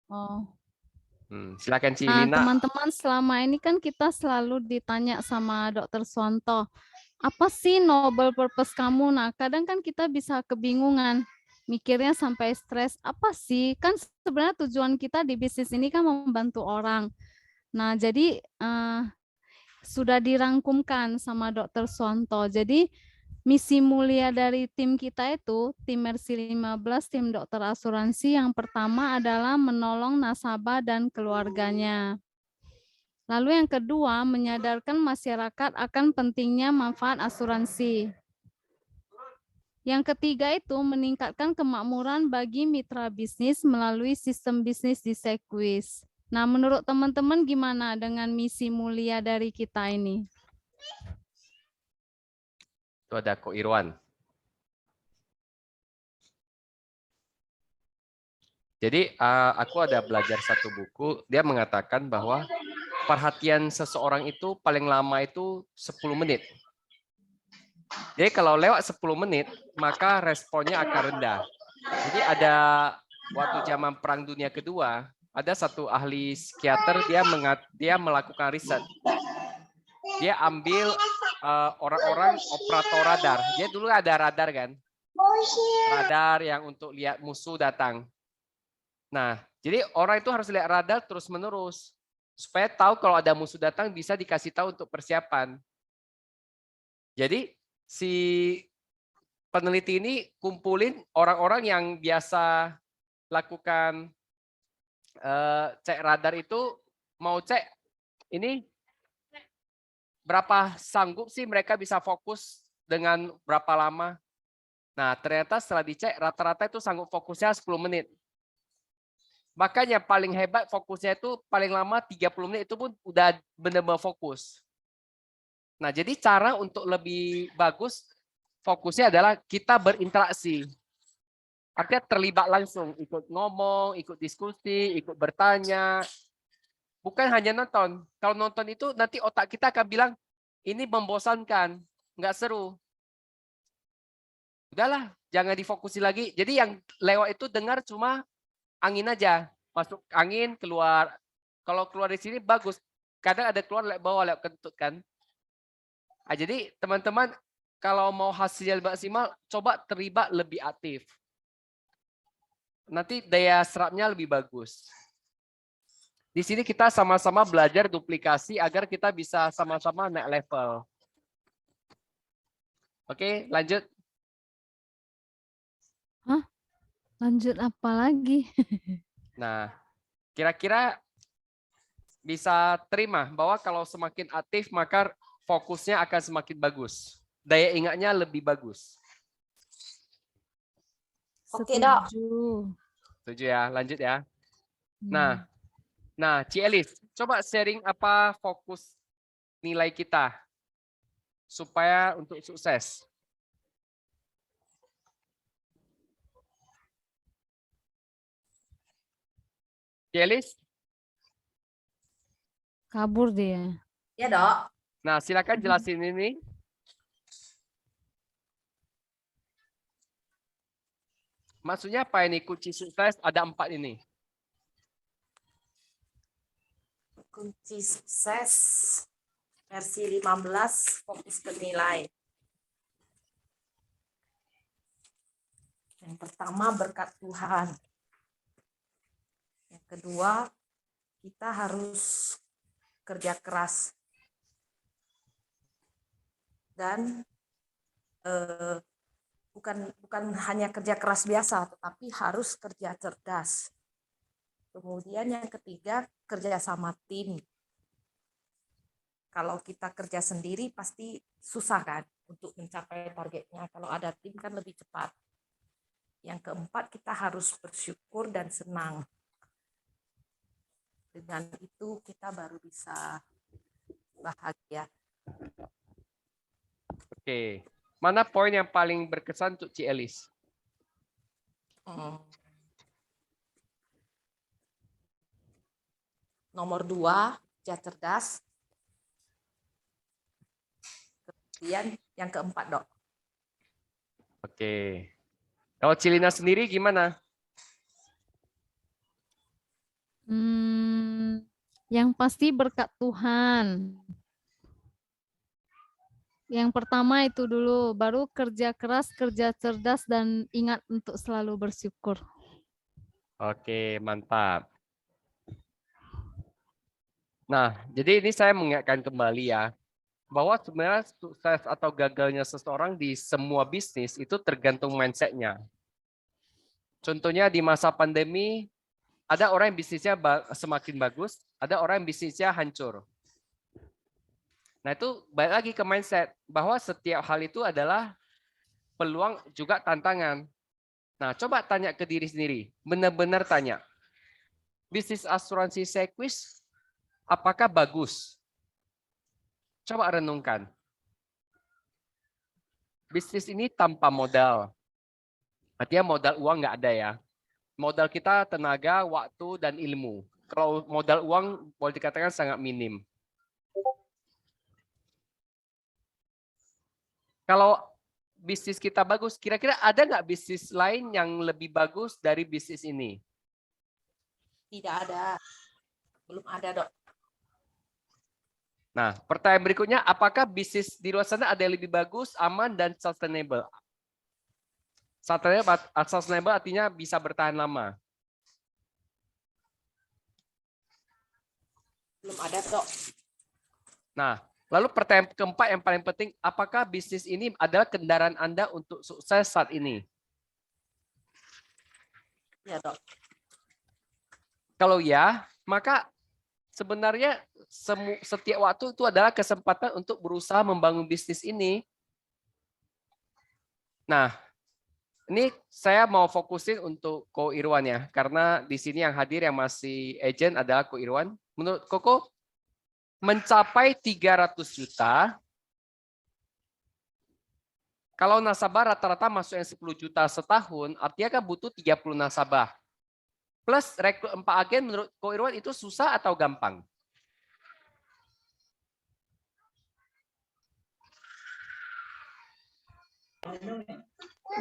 Oh. Silakan Nah, Cilina. teman-teman, selama ini kan kita selalu ditanya sama Dokter Suwanto, apa sih noble purpose kamu? Nah, kadang kan kita bisa kebingungan, mikirnya sampai stres. Apa sih? Kan sebenarnya tujuan kita di bisnis ini kan membantu orang. Nah, jadi sudah dirangkumkan sama Dokter Suwanto. Jadi misi mulia dari tim kita itu, tim Mercy 15, tim dokter asuransi, yang pertama adalah menolong nasabah dan keluarganya. Lalu yang kedua, menyadarkan masyarakat akan pentingnya manfaat asuransi. Yang ketiga itu meningkatkan kemakmuran bagi mitra bisnis melalui sistem bisnis di Sequis. Nah, menurut teman-teman gimana dengan misi mulia dari kita ini? Itu ada Ko Irwan. Jadi aku ada belajar satu buku, dia mengatakan bahwa perhatian seseorang itu paling lama itu 10 menit. Jadi kalau lewat 10 menit, maka responnya akan rendah. Jadi ada waktu zaman Perang Dunia Kedua, ada satu ahli psikiater, dia melakukan riset. Dia ambil orang-orang operator radar. Dia dulu ada radar kan? Radar yang untuk lihat musuh datang. Nah, jadi orang itu harus lihat radar terus-menerus supaya tahu kalau ada musuh datang bisa dikasih tahu untuk persiapan. Jadi si peneliti ini kumpulin orang-orang yang biasa lakukan cek radar itu, mau cek ini berapa sanggup sih mereka bisa fokus dengan berapa lama. Nah, ternyata setelah dicek rata-rata itu sanggup fokusnya 10 menit. Makanya paling hebat fokusnya itu paling lama 30 menit itu pun udah benar-benar fokus. Nah, jadi cara untuk lebih bagus fokusnya adalah kita berinteraksi. Artinya terlibat langsung, ikut ngomong, ikut diskusi, ikut bertanya. Bukan hanya nonton. Kalau nonton itu nanti otak kita akan bilang, ini membosankan, nggak seru. Udahlah, jangan difokusi lagi. Jadi yang lewat itu dengar cuma angin aja. Masuk angin, keluar. Kalau keluar di sini bagus. Kadang ada keluar lewat bawah, lewat kentut kan. Nah, jadi teman-teman kalau mau hasilnya maksimal, coba terlibat lebih aktif. Nanti daya serapnya lebih bagus. Di sini kita sama-sama belajar duplikasi agar kita bisa sama-sama naik level. Oke, lanjut. Hah? Lanjut apa lagi? Nah, kira-kira bisa terima bahwa kalau semakin aktif maka fokusnya akan semakin bagus. Daya ingatnya lebih bagus. Oke, Dok. Setuju. Setuju ya, lanjut ya. Hmm. Nah, Ci Elis, coba sharing apa fokus nilai kita supaya untuk sukses. Ci Elis? Kabur dia. Ya, Dok. Nah, silakan jelasin ini. Maksudnya apa ini kunci sukses? Ada 4 ini. Kunci sukses versi 15 fokus ke nilai. Yang pertama berkat Tuhan. Yang kedua, kita harus kerja keras. Dan bukan hanya kerja keras biasa, tetapi harus kerja cerdas. Kemudian yang ketiga, kerja sama tim. Kalau kita kerja sendiri pasti susah kan untuk mencapai targetnya. Kalau ada tim kan lebih cepat. Yang keempat, kita harus bersyukur dan senang. Dengan itu kita baru bisa bahagia. Oke. Mana poin yang paling berkesan untuk Ci Elis? Nomor 2, kerja cerdas. Kemudian yang keempat, Dok. Oke. Kalau Cilina sendiri gimana? Yang pasti berkat Tuhan. Yang pertama itu dulu, baru kerja keras, kerja cerdas, dan ingat untuk selalu bersyukur. Oke, mantap. Nah, jadi ini saya mengingatkan kembali ya, bahwa sebenarnya sukses atau gagalnya seseorang di semua bisnis itu tergantung mindset-nya. Contohnya di masa pandemi, ada orang yang bisnisnya semakin bagus, ada orang yang bisnisnya hancur. Nah itu balik lagi ke mindset, bahwa setiap hal itu adalah peluang juga tantangan. Nah coba tanya ke diri sendiri, benar-benar tanya, bisnis asuransi Sequis apakah bagus? Coba renungkan. Bisnis ini tanpa modal. Artinya modal uang nggak ada ya. Modal kita tenaga, waktu, dan ilmu. Kalau modal uang boleh dikatakan sangat minim. Kalau bisnis kita bagus, kira-kira ada nggak bisnis lain yang lebih bagus dari bisnis ini? Tidak ada. Belum ada, Dok. Nah, pertanyaan berikutnya, apakah bisnis di luar sana ada yang lebih bagus, aman, dan sustainable? Sustainable artinya bisa bertahan lama. Belum ada, Dok. Nah, lalu pertanyaan keempat yang paling penting, apakah bisnis ini adalah kendaraan Anda untuk sukses saat ini? Ya, Dok. Kalau ya, maka sebenarnya setiap waktu itu adalah kesempatan untuk berusaha membangun bisnis ini. Nah, ini saya mau fokusin untuk Ko Irwan ya, karena di sini yang hadir yang masih agent adalah Ko Irwan. Menurut Koko, mencapai 300 juta, kalau nasabah rata-rata masuk yang 10 juta setahun, artinya kan butuh 30 nasabah. Plus rekrut 4 agen, menurut Ko Irwan itu susah atau gampang?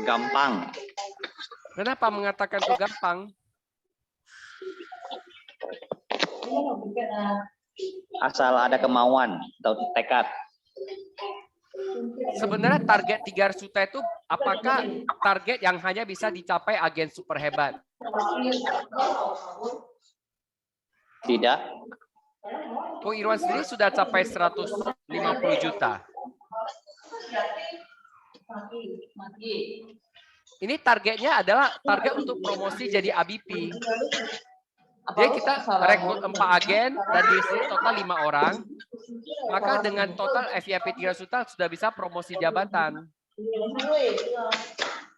Gampang. Kenapa mengatakan itu gampang? Asal ada kemauan atau tekad. Sebenarnya target 300 juta itu apakah target yang hanya bisa dicapai agen super hebat? Tidak. Ko Irwan sendiri sudah capai 150 juta. Ini targetnya adalah target untuk promosi jadi ABP. Jadi kita rekrut 4 agen dan di sini total 5 orang. Maka dengan total FYP 300 juta sudah bisa promosi jabatan.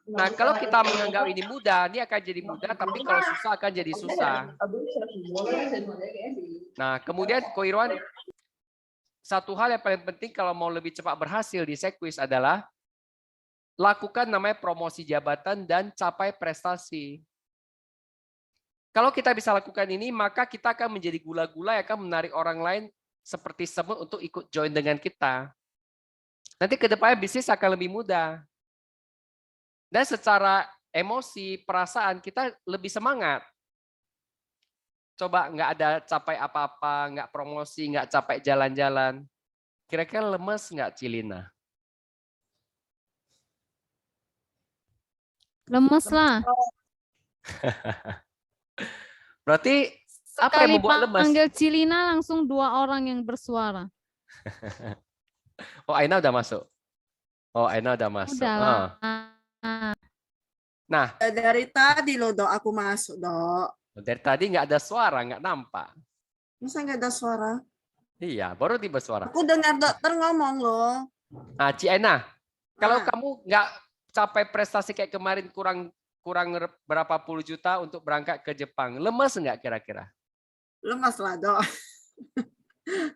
Nah, kalau kita menganggap ini mudah, ini akan jadi mudah, tapi kalau susah akan jadi susah. Nah, kemudian Ko Irwan, satu hal yang paling penting kalau mau lebih cepat berhasil di Sequis adalah lakukan namanya promosi jabatan dan capai prestasi. Kalau kita bisa lakukan ini, maka kita akan menjadi gula-gula yang akan menarik orang lain seperti semut untuk ikut join dengan kita. Nanti ke depannya bisnis akan lebih mudah. Dan secara emosi, perasaan kita lebih semangat. Coba nggak ada capai apa-apa, nggak promosi, nggak capai jalan-jalan. Kira-kira lemes nggak Cilina? Lemes lah. Berarti apa yang Sekali membuat lemes? panggil Cilina langsung 2 orang yang bersuara. Oh, Aina udah masuk. Oh, Aina udah masuk. Udah Oh. lah. Nah, Dari tadi loh, Dok, aku masuk, Dok. dari tadi nggak ada suara, nggak nampak. Masa nggak ada suara? Iya, baru tiba suara. Aku dengar dokter ngomong loh. Nah, Ci Aina, kalau Ah. kamu nggak capai prestasi kayak kemarin kurang berapa puluh juta untuk berangkat ke Jepang, lemes nggak kira-kira? Lemas lah, Dok.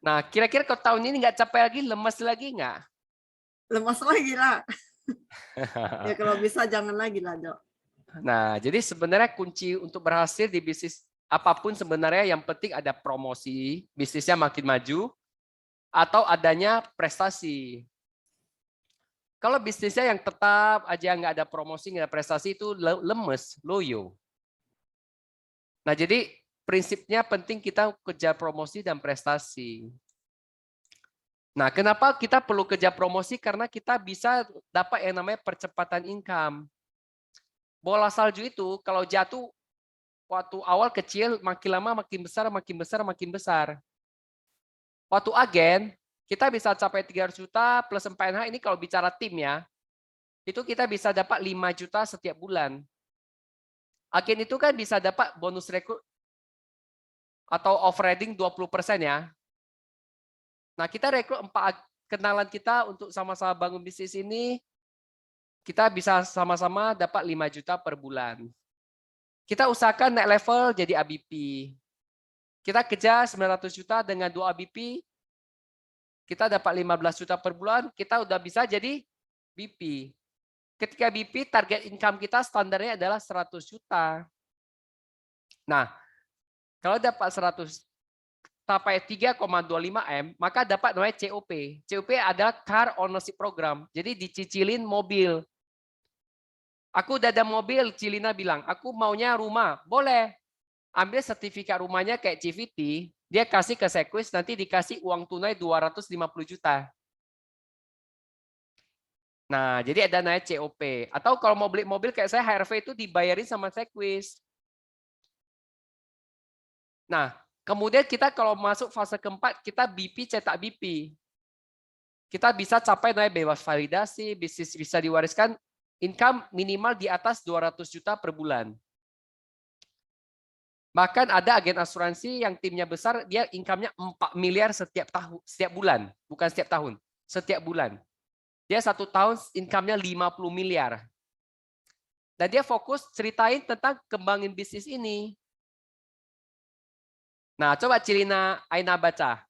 Nah, kira-kira kalau tahun ini nggak capai lagi, lemes lagi nggak? Lemas lagi lah. Ya kalau bisa jangan lagi lah, Dok. Nah, jadi sebenarnya kunci untuk berhasil di bisnis apapun sebenarnya yang penting ada promosi, bisnisnya makin maju, atau adanya prestasi. Kalau bisnisnya yang tetap aja nggak ada promosi, nggak ada prestasi itu lemes, loyo. Nah, jadi prinsipnya penting kita kejar promosi dan prestasi. Nah, kenapa kita perlu kejar promosi? Karena kita bisa dapat yang namanya percepatan income. Bola salju itu kalau jatuh waktu awal kecil, makin lama makin besar, makin besar, makin besar. Waktu agen, kita bisa capai 300 juta plus 4H, ini kalau bicara tim ya, itu kita bisa dapat 5 juta setiap bulan. Agen itu kan bisa dapat bonus rekrut atau overriding 20% ya. Nah, kita rekrut 4 kenalan kita untuk sama-sama bangun bisnis ini, kita bisa sama-sama dapat 5 juta per bulan. Kita usahakan naik level jadi ABP. Kita kejar 900 juta dengan 2 ABP, kita dapat 15 juta per bulan, kita udah bisa jadi BP. Ketika BP, target income kita standarnya adalah 100 juta. Nah, kalau dapat 100, sampai 3,25M, maka dapat namanya COP. COP adalah Car Ownership Program. Jadi dicicilin mobil. Aku udah ada mobil, Cilina bilang, aku maunya rumah. Boleh. Ambil sertifikat rumahnya kayak CVT, dia kasih ke Sequis, nanti dikasih uang tunai 250 juta. Nah, jadi ada namanya COP. Atau kalau mau beli mobil kayak saya, HRV itu dibayarin sama Sequis. Nah, kemudian kita kalau masuk fase keempat, kita BP cetak BP. Kita bisa capai namanya bebas validasi, bisnis bisa diwariskan, income minimal di atas 200 juta per bulan. Bahkan ada agen asuransi yang timnya besar, dia income-nya 4 miliar setiap tahun, setiap bulan, bukan setiap tahun, setiap bulan. Dia 1 tahun income-nya 50 miliar. Dan dia fokus ceritain tentang kembangin bisnis ini. Nah, coba Cilina Aina baca.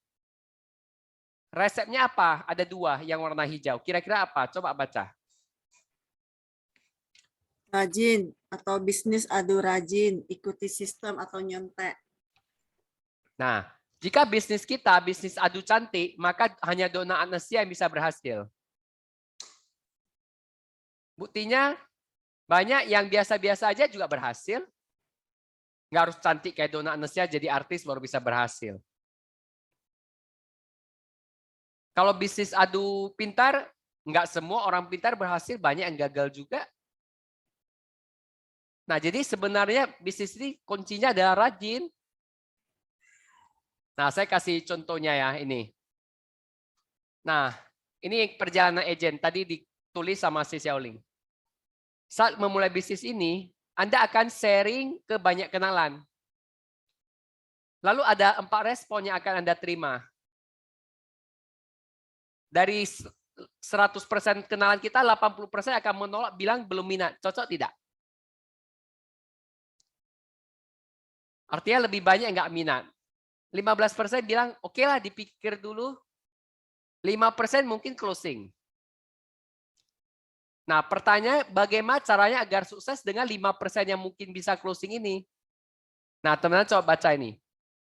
Resepnya apa? Ada 2 yang warna hijau. Kira-kira apa? Coba baca. Rajin atau bisnis adu rajin, ikuti sistem atau nyontek. Nah, jika bisnis kita bisnis adu cantik, maka hanya Donna Agnesia yang bisa berhasil. Buktinya banyak yang biasa-biasa aja juga berhasil. Nggak harus cantik kayak Donna Agnesia jadi artis baru bisa berhasil. Kalau bisnis adu pintar, nggak semua orang pintar berhasil, banyak yang gagal juga. Nah, jadi sebenarnya bisnis ini kuncinya adalah rajin. Nah, saya kasih contohnya ya ini. Nah, ini perjalanan agent tadi ditulis sama si Xiaoling. Saat memulai bisnis ini, Anda akan sharing ke banyak kenalan. Lalu ada 4 respon yang akan Anda terima. Dari 100% kenalan kita, 80% akan menolak, bilang belum minat. Cocok tidak? Artinya lebih banyak yang nggak minat. 15% bilang, oke lah dipikir dulu. 5% mungkin closing. Nah, pertanyaan bagaimana caranya agar sukses dengan 5% yang mungkin bisa closing ini? Nah, teman-teman coba baca ini.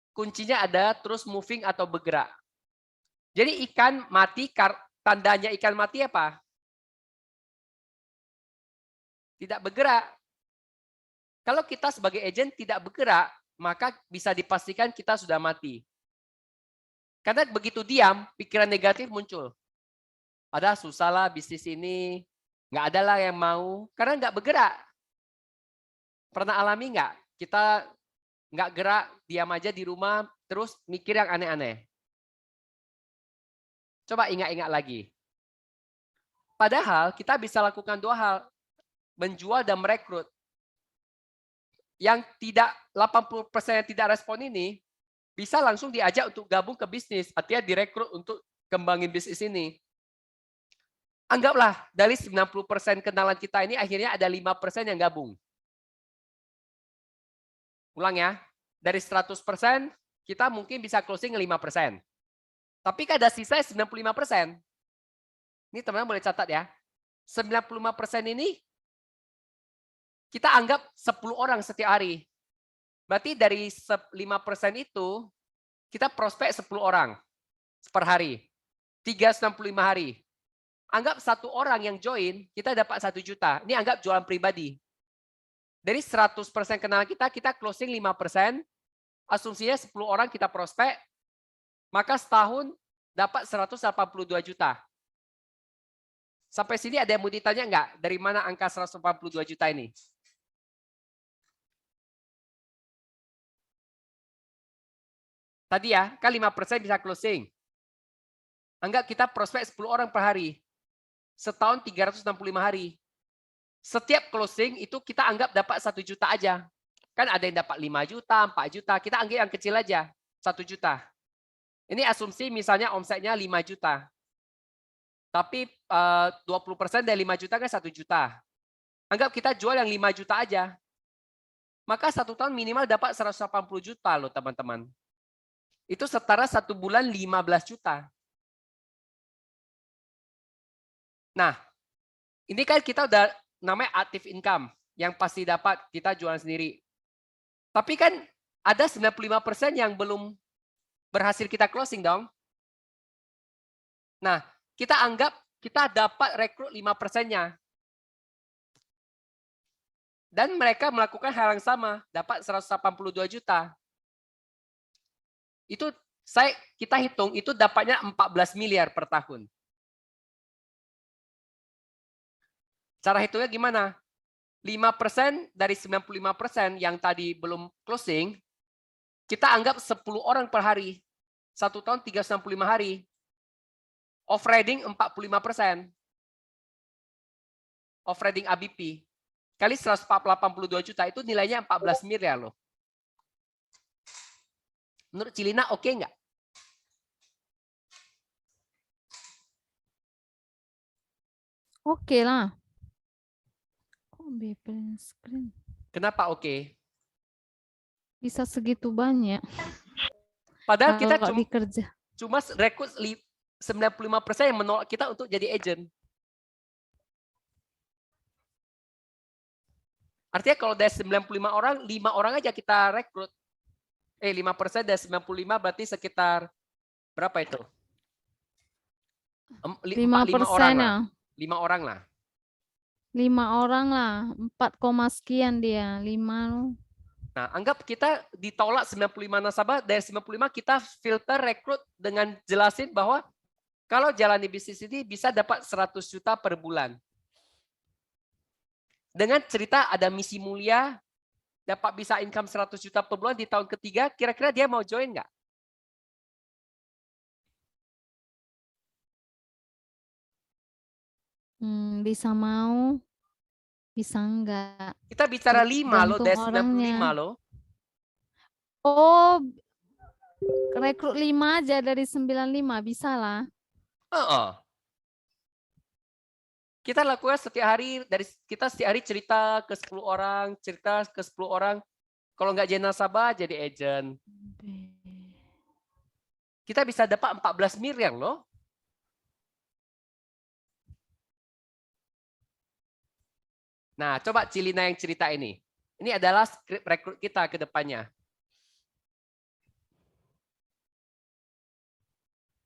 Kuncinya ada terus moving atau bergerak. Jadi ikan mati, tandanya ikan mati apa? Tidak bergerak. Kalau kita sebagai agent tidak bergerak, maka bisa dipastikan kita sudah mati. Karena begitu diam, pikiran negatif muncul. Padahal susah lah bisnis ini, nggak ada lah yang mau, karena nggak bergerak. Pernah alami nggak? Kita nggak gerak, diam aja di rumah, terus mikir yang aneh-aneh. Coba ingat-ingat lagi. Padahal kita bisa lakukan 2 hal, menjual dan merekrut. Yang tidak 80% yang tidak respon ini bisa langsung diajak untuk gabung ke bisnis, artinya direkrut untuk kembangin bisnis ini. Anggaplah dari 90% kenalan kita ini akhirnya ada 5% yang gabung. Ulang ya, dari 100% kita mungkin bisa closing 5%. Tapi kan ada sisa 95%. Ini teman-teman boleh catat ya. 95% ini kita anggap 10 orang setiap hari. Berarti dari 5% itu, kita prospek 10 orang per hari. 365 hari. Anggap 1 orang yang join, kita dapat 1 juta. Ini anggap jualan pribadi. Dari 100% kenalan kita closing 5%, asumsinya 10 orang kita prospek, maka setahun dapat 182 juta. Sampai sini ada yang mau ditanya nggak? Dari mana angka 182 juta ini? Tadi ya, kan 5% bisa closing. Anggap kita prospek 10 orang per hari. Setahun 365 hari. Setiap closing itu kita anggap dapat 1 juta aja. Kan ada yang dapat 5 juta, 4 juta. Kita anggap yang kecil aja, 1 juta. Ini asumsi misalnya omsetnya 5 juta. Tapi 20% dari 5 juta kan 1 juta. Anggap kita jual yang 5 juta aja. Maka 1 tahun minimal dapat 180 juta loh teman-teman. Itu setara 1 bulan 15 juta. Nah, ini kan kita udah namanya active income. Yang pasti dapat kita jualan sendiri. Tapi kan ada 95% yang belum berhasil kita closing dong. Nah, kita anggap kita dapat rekrut 5%-nya. Dan mereka melakukan hal yang sama, dapat 182 juta. Itu kita hitung itu dapatnya 14 miliar per tahun. Cara hitungnya gimana? 5% dari 95% yang tadi belum closing, kita anggap 10 orang per hari. 1 tahun 365 hari. Off-rating 45%. Off-rating ABP. Kali 182 juta itu nilainya 14 miliar loh. Menurut Cilina oke nggak? Oke lah. Kok print screen? Kenapa oke? Bisa segitu banyak. Padahal kita Kalau dikerja. cuma rekrut 95% yang menolak kita untuk jadi agent. Artinya kalau dari 95 orang, 5 orang aja kita rekrut. 5% dari 95 berarti sekitar berapa itu? 5 orang lah. 5 orang lah. 5 orang lah, 4, sekian dia, 5. Nah, anggap kita ditolak 95 nasabah, dari 95 kita filter rekrut dengan jelasin bahwa kalau jalani bisnis ini bisa dapat 100 juta per bulan. Dengan cerita ada misi mulia, dapat bisa income 100 juta per bulan di tahun ketiga, kira-kira dia mau join nggak? Bisa mau, bisa enggak. Kita bicara 5 loh, dari 95 orangnya. loh. Oh, rekrut 5 aja dari 95, bisa lah. Kita lakukan setiap hari, kita setiap hari cerita ke 10 orang, cerita ke 10 orang. Kalau nggak jadi nasabah, jadi agent. Kita bisa dapat 14 miliar loh. Nah, coba Cilina yang cerita ini. Ini adalah skrip rekrut kita ke depannya.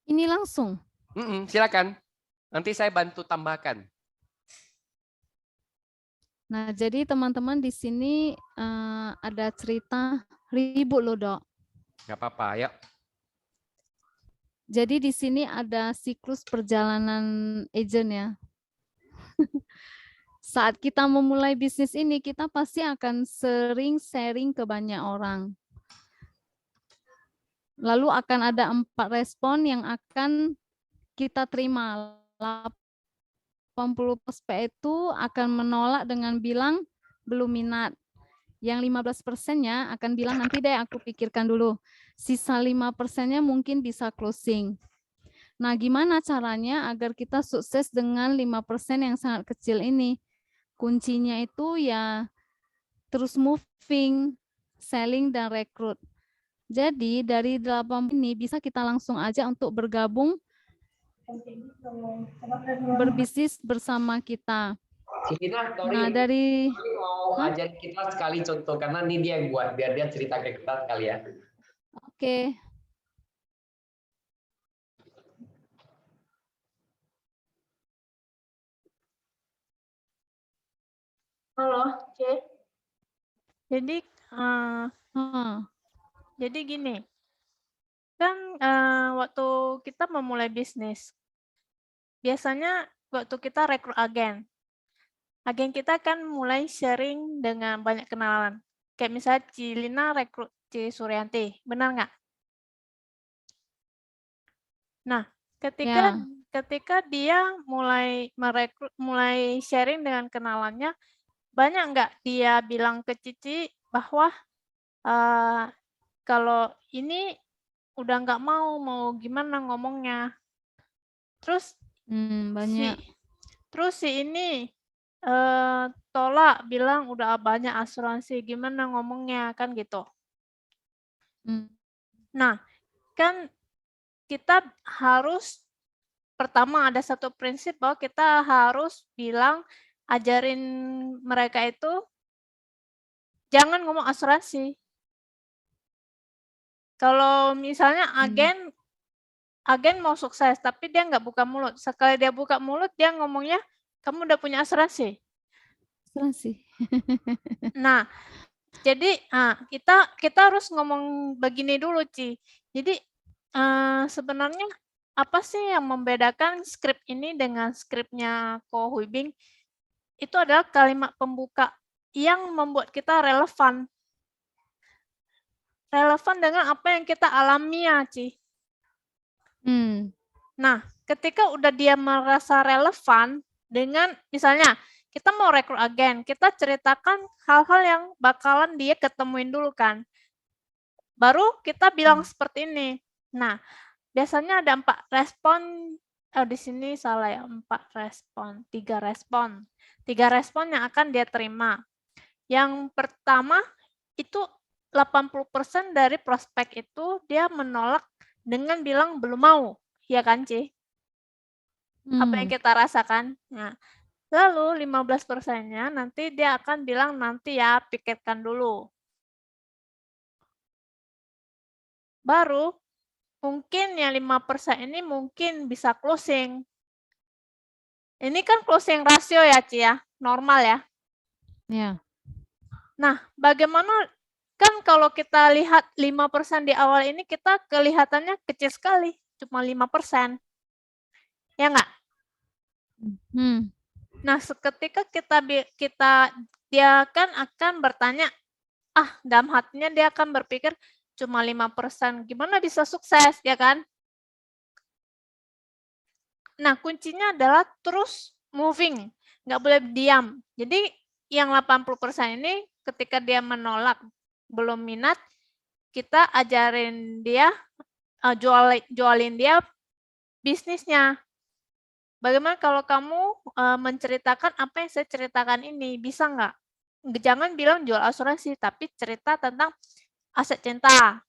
Ini langsung. Silakan. Nanti saya bantu tambahkan. Nah, jadi teman-teman di sini ada cerita ribut loh, Dok. Nggak apa-apa, ayo. Jadi di sini ada siklus perjalanan agent ya. Saat kita memulai bisnis ini, kita pasti akan sering sharing ke banyak orang. Lalu akan ada 4 respon yang akan kita terima. 80% itu akan menolak dengan bilang belum minat. Yang 15%-nya akan bilang nanti deh aku pikirkan dulu. Sisa 5%-nya mungkin bisa closing. Nah, gimana caranya agar kita sukses dengan 5% yang sangat kecil ini? Kuncinya itu ya terus moving, selling, dan rekrut. Jadi dari 8 ini bisa kita langsung aja untuk bergabung berbisnis bersama kita. Nah, dari mau ajar kita sekali contoh karena ini dia yang buat biar dia cerita ke kita sekali ya. Oke. Halo, C. Jadi Jadi gini, kan waktu kita memulai bisnis, biasanya waktu kita rekrut agen kita kan mulai sharing dengan banyak kenalan. Kayak misalnya Cilina rekrut Ci Suryanti, benar nggak? Nah, ketika Ya. ketika dia mulai merekrut, mulai sharing dengan kenalannya, banyak nggak dia bilang ke Cici bahwa kalau ini udah nggak mau gimana ngomongnya. Terus Banyak. si ini tolak, bilang udah banyak asuransi, gimana ngomongnya, kan gitu. Hmm. Nah, kan kita harus pertama ada satu prinsip bahwa kita harus bilang, ajarin mereka itu jangan ngomong asuransi. Kalau misalnya agen mau sukses tapi dia nggak buka mulut, sekali dia buka mulut dia ngomongnya kamu udah punya asuransi. Asuransi. Nah, jadi kita harus ngomong begini dulu, Ci. Jadi sebenarnya apa sih yang membedakan skrip ini dengan skripnya Ko Huibing? Itu adalah kalimat pembuka yang membuat kita relevan. Relevan dengan apa yang kita alami ya, Ci. Nah, ketika udah dia merasa relevan dengan, misalnya kita mau rekrut agen, kita ceritakan hal-hal yang bakalan dia ketemuin dulu kan. Baru kita bilang seperti ini. Nah, biasanya ada 4 respon, di sini salah ya, 4 respon, 3 respon. 3 respon yang akan dia terima. Yang pertama, itu 80% dari prospek itu dia menolak dengan bilang belum mau. Ya kan, Ci? Apa yang kita rasakan. Nah, lalu 15%-nya nanti dia akan bilang nanti ya, pikirkan dulu. Baru mungkin yang 5% ini mungkin bisa closing. Ini kan closing rasio ya, Ci ya, normal ya. Ya. Nah, bagaimana kan kalau kita lihat 5% di awal ini kita kelihatannya kecil sekali, cuma 5%. Ya nggak? Nah, seketika dia kan akan bertanya, dalam hatinya dia akan berpikir cuma 5%, gimana bisa sukses, ya kan? Nah, kuncinya adalah terus moving, nggak boleh diam. Jadi yang 80% ini ketika dia menolak, belum minat, kita ajarin dia, jualin dia bisnisnya. Bagaimana kalau kamu menceritakan apa yang saya ceritakan ini, bisa nggak? Jangan bilang jual asuransi, tapi cerita tentang aset cinta.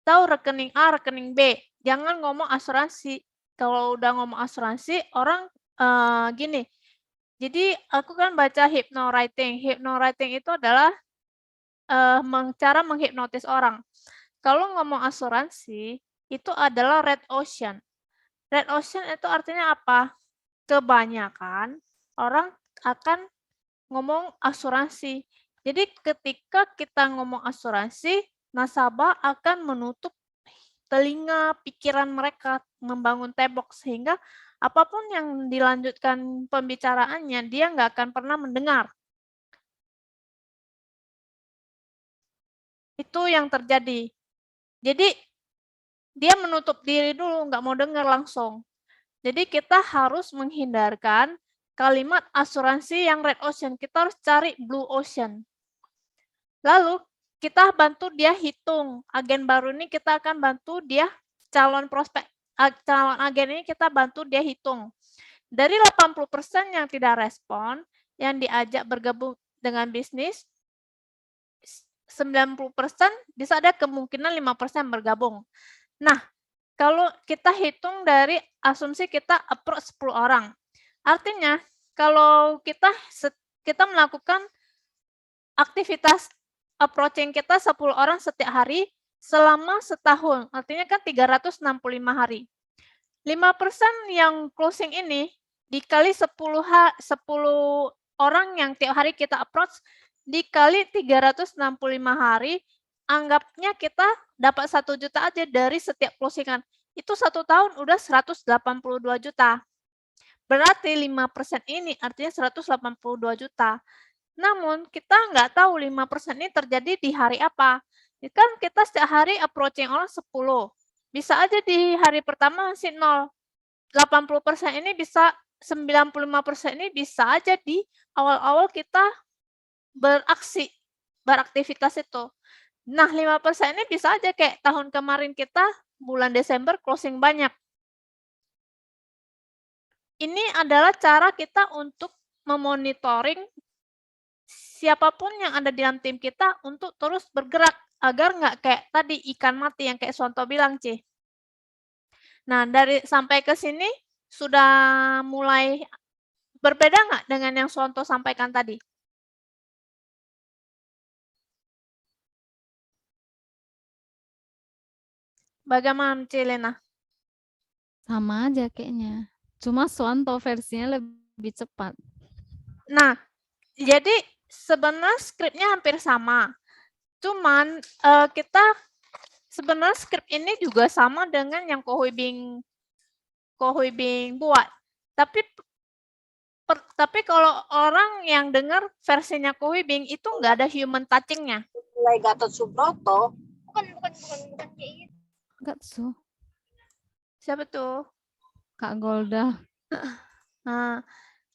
Tahu rekening A, rekening B. Jangan ngomong asuransi. Kalau udah ngomong asuransi, orang gini. Jadi aku kan baca hypnowriting. Hypnowriting itu adalah cara menghipnotis orang. Kalau ngomong asuransi, itu adalah red ocean. Red ocean itu artinya apa? Kebanyakan orang akan ngomong asuransi. Jadi ketika kita ngomong asuransi, nasabah akan menutup telinga, pikiran mereka, membangun tembok, sehingga apapun yang dilanjutkan pembicaraannya, dia nggak akan pernah mendengar. Itu yang terjadi. Jadi, dia menutup diri dulu, nggak mau dengar langsung. Jadi kita harus menghindarkan kalimat asuransi yang red ocean. Kita harus cari blue ocean. Lalu kita bantu dia hitung. Agen baru ini kita akan bantu dia, calon agen ini kita bantu dia hitung. Dari 80% yang tidak respon, yang diajak bergabung dengan bisnis, 90% bisa ada kemungkinan 5% bergabung. Nah, kalau kita hitung dari asumsi kita approach 10 orang. Artinya, kalau kita melakukan aktivitas approaching kita 10 orang setiap hari selama setahun, artinya kan 365 hari. 5% yang closing ini dikali 10 orang yang tiap hari kita approach, dikali 365 hari, anggapnya kita dapat 1 juta aja dari setiap closingan. Itu 1 tahun udah 182 juta. Berarti 5% ini artinya 182 juta. Namun kita nggak tahu 5% ini terjadi di hari apa. Kan kita setiap hari approaching orang 10. Bisa aja di hari pertama masih 0. 80% ini bisa, 95% ini bisa aja di awal-awal kita beraktivitas itu. Nah, 5% ini bisa aja kayak tahun kemarin kita bulan Desember closing banyak. Ini adalah cara kita untuk memonitoring siapapun yang ada di dalam tim kita untuk terus bergerak agar nggak kayak tadi ikan mati yang kayak Suwanto bilang, Ci. Nah, dari sampai ke sini sudah mulai berbeda nggak dengan yang Suwanto sampaikan tadi? Bagaimana, Cilena? Sama aja kayaknya. Cuma Suwanto versinya lebih cepat. Nah, jadi sebenarnya skripnya hampir sama. Cuman kita sebenarnya skrip ini juga sama dengan yang Ko Huibing buat. Tapi kalau orang yang dengar versinya Ko Huibing itu nggak ada human touching-nya. Mulai Gatot Subroto. Bukan kayak gitu. Gatsu, Siapa tuh? Kak Golda. Nah,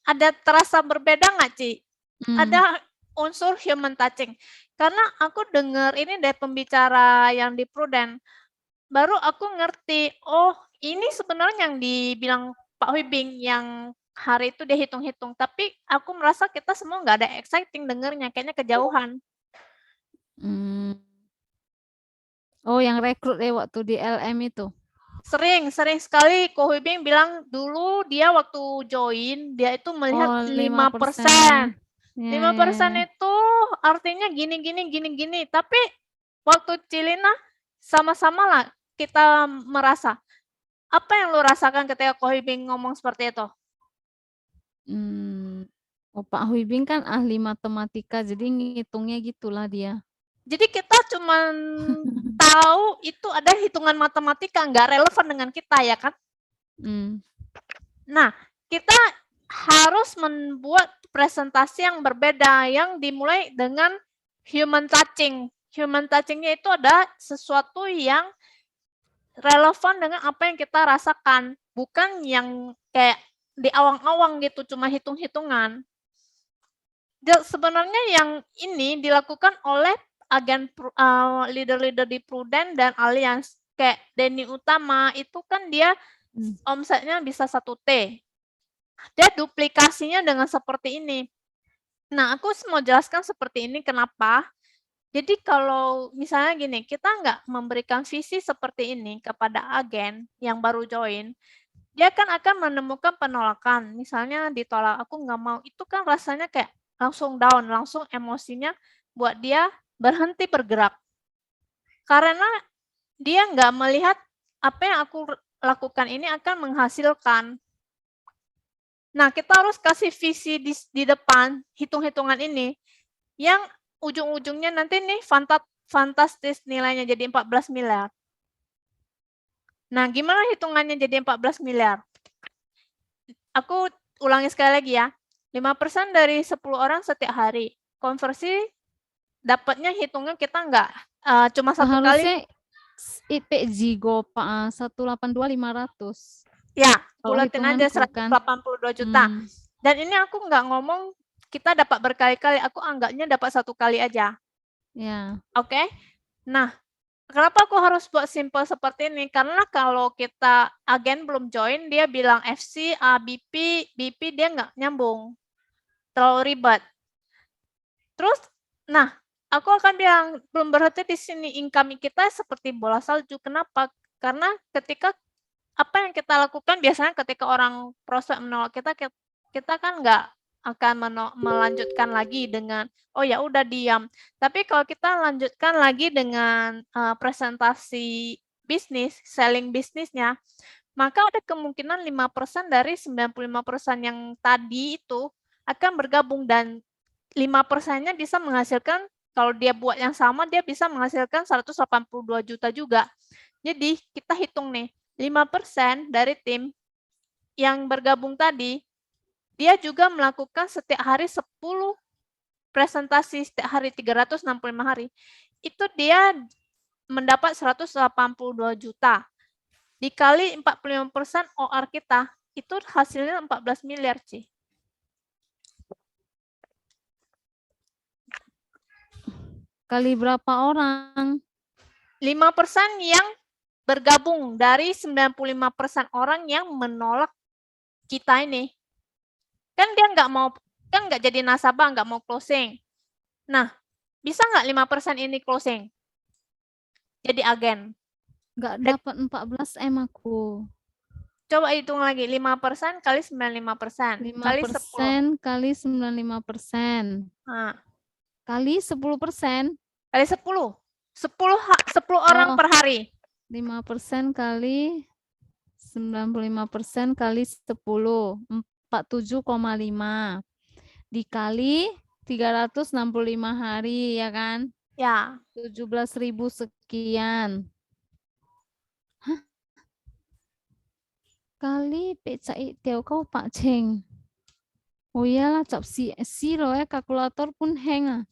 ada terasa berbeda nggak, Ci? Hmm. Ada unsur human touching. Karena aku dengar ini dari pembicara yang di Prudent, baru aku ngerti, oh ini sebenarnya yang dibilang Pak Huibing yang hari itu dia hitung-hitung. Tapi aku merasa kita semua nggak ada exciting dengernya, kayaknya kejauhan. Oh, yang rekrut waktu di LM itu. Sering sekali Ko Huibing bilang dulu dia waktu join, dia itu melihat 5%. 5% itu artinya gini. Tapi waktu Cilina sama-sama lah kita merasa. Apa yang lo rasakan ketika Ko Huibing ngomong seperti itu? Oh, Pak Huibing kan ahli matematika, jadi ngitungnya gitulah dia. Jadi kita cuma tahu itu ada hitungan matematika, nggak relevan dengan kita ya kan? Nah, kita harus membuat presentasi yang berbeda yang dimulai dengan human touching. Human touching-nya itu ada sesuatu yang relevan dengan apa yang kita rasakan, bukan yang kayak di awang-awang gitu, cuma hitung-hitungan. Sebenarnya yang ini dilakukan oleh agen leader-leader di Prudent dan Allianz. Kayak Denny Utama itu kan dia omsetnya bisa 1T. Dia duplikasinya dengan seperti ini. Nah, aku mau jelaskan seperti ini kenapa. Jadi kalau misalnya gini, kita nggak memberikan visi seperti ini kepada agen yang baru join, dia kan akan menemukan penolakan. Misalnya ditolak, aku nggak mau. Itu kan rasanya kayak langsung down, langsung emosinya buat dia berhenti bergerak. Karena dia nggak melihat apa yang aku lakukan ini akan menghasilkan. Nah, kita harus kasih visi di depan hitung-hitungan ini yang ujung-ujungnya nanti nih fantastis nilainya jadi 14 miliar. Nah, gimana hitungannya jadi 14 miliar? Aku ulangi sekali lagi ya. 5% dari 10 orang setiap hari. Konversi dapatnya hitungnya kita nggak cuma satu kali. IP Jigo Pak 182.500. Ya, bulatin aja 182 juta. Dan ini aku nggak ngomong kita dapat berkali-kali, aku anggapnya dapat 1 kali aja. Ya. Oke. Nah, kenapa aku harus buat simple seperti ini? Karena kalau kita agen belum join, dia bilang FC, A, BP dia nggak nyambung. Terlalu ribet. Terus, nah, aku akan bilang, belum berhenti di sini, income kita seperti bola salju. Kenapa? Karena ketika apa yang kita lakukan, biasanya ketika orang prospek menolak kita kan nggak akan melanjutkan lagi dengan, oh ya udah diam. Tapi kalau kita lanjutkan lagi dengan presentasi bisnis, selling bisnisnya, maka ada kemungkinan 5% dari 95% yang tadi itu akan bergabung dan 5%-nya bisa menghasilkan Kalau dia buat yang sama, dia bisa menghasilkan 182 juta juga. Jadi kita hitung nih, 5% dari tim yang bergabung tadi, dia juga melakukan setiap hari 10 presentasi, setiap hari 365 hari. Itu dia mendapat 182 juta. Dikali 45% OR kita, itu hasilnya 14 miliar, Ci. Kali berapa orang? 5% yang bergabung dari 95% orang yang menolak kita ini. Kan dia nggak mau, kan nggak jadi nasabah, nggak mau closing. Nah, bisa nggak 5% ini closing? Jadi agen. Nggak dapat 14 M aku. Coba hitung lagi, 5% kali 95%. 5% Kali 10. kali 95%. Nah, Kali 10%. kali 10. 10 orang Oh. per hari. 5% kali 95% kali 10. 47,5. Dikali 365 hari, ya kan? Ya, 17.000 sekian. Hah? Kali pecah tiêu kau Pak Cheng. Oh iyalah, cap si loh ya, kalkulator pun hang ah.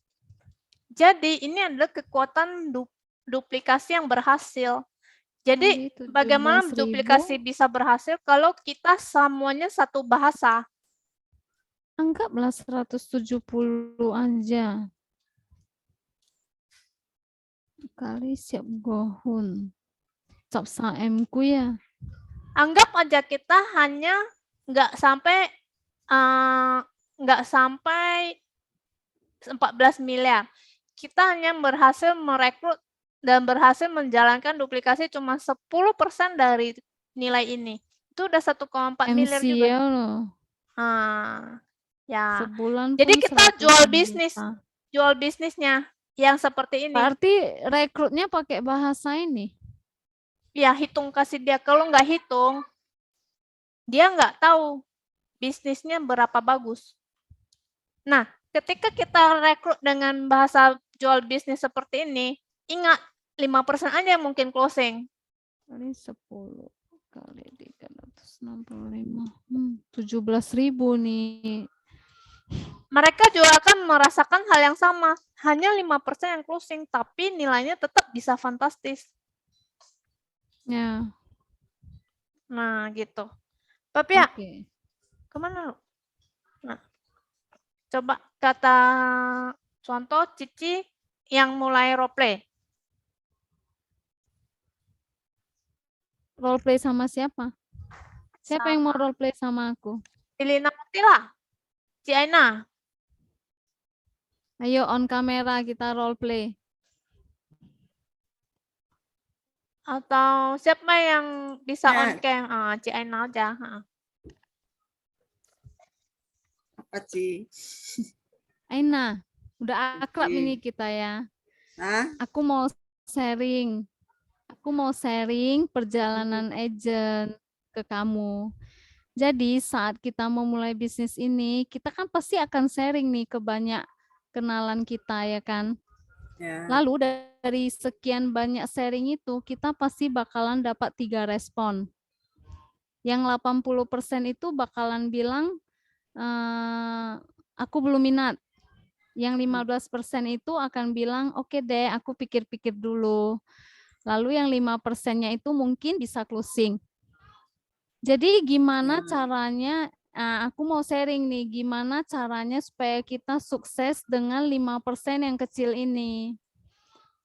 jadi ini adalah kekuatan duplikasi yang berhasil. Jadi Kali bagaimana 17.000. duplikasi bisa berhasil kalau kita semuanya satu bahasa? Anggaplah 170 aja. Kali siap gohun. Cap saem ku ya. Anggap aja kita hanya nggak sampai 14 miliar. Kita hanya berhasil merekrut dan berhasil menjalankan duplikasi cuma 10% dari nilai ini. Itu udah 1,4 miliar juga. MCL loh. Ya. Sebulan Jadi pun kita 100 jual juta. bisnisnya yang seperti ini. Berarti rekrutnya pakai bahasa ini. Ya, hitung kasih dia. Kalau nggak hitung, dia nggak tahu bisnisnya berapa bagus. Nah, ketika kita rekrut dengan bahasa jual bisnis seperti ini, ingat 5% aja yang mungkin closing. Kali 10 kali 365. 17.000 nih. Mereka juga akan merasakan hal yang sama. Hanya 5% yang closing, tapi nilainya tetap bisa fantastis. Ya. Nah, gitu. Tapi ya, Oke. kemana lu? Nah, coba kata contoh Cici yang mulai role play. Role play sama siapa? Siapa yang mau role play sama aku? Pilih nanti lah. Ci Aina. Ayo on kamera kita role play. Atau siapa yang bisa Ya. on cam? Ci Aina aja. Apa Ci? Aina, udah akrab Oke. ini kita ya. Hah? Aku mau sharing. Aku mau sharing perjalanan agent ke kamu. Jadi saat kita memulai bisnis ini, kita kan pasti akan sharing nih ke banyak kenalan kita ya kan. Ya. Lalu dari sekian banyak sharing itu, kita pasti bakalan dapat 3 respon. Yang 80% itu bakalan bilang, aku belum minat. Yang 15% itu akan bilang, oke deh, aku pikir-pikir dulu. Lalu yang 5%-nya itu mungkin bisa closing. Jadi gimana caranya, aku mau sharing nih, gimana caranya supaya kita sukses dengan 5% yang kecil ini.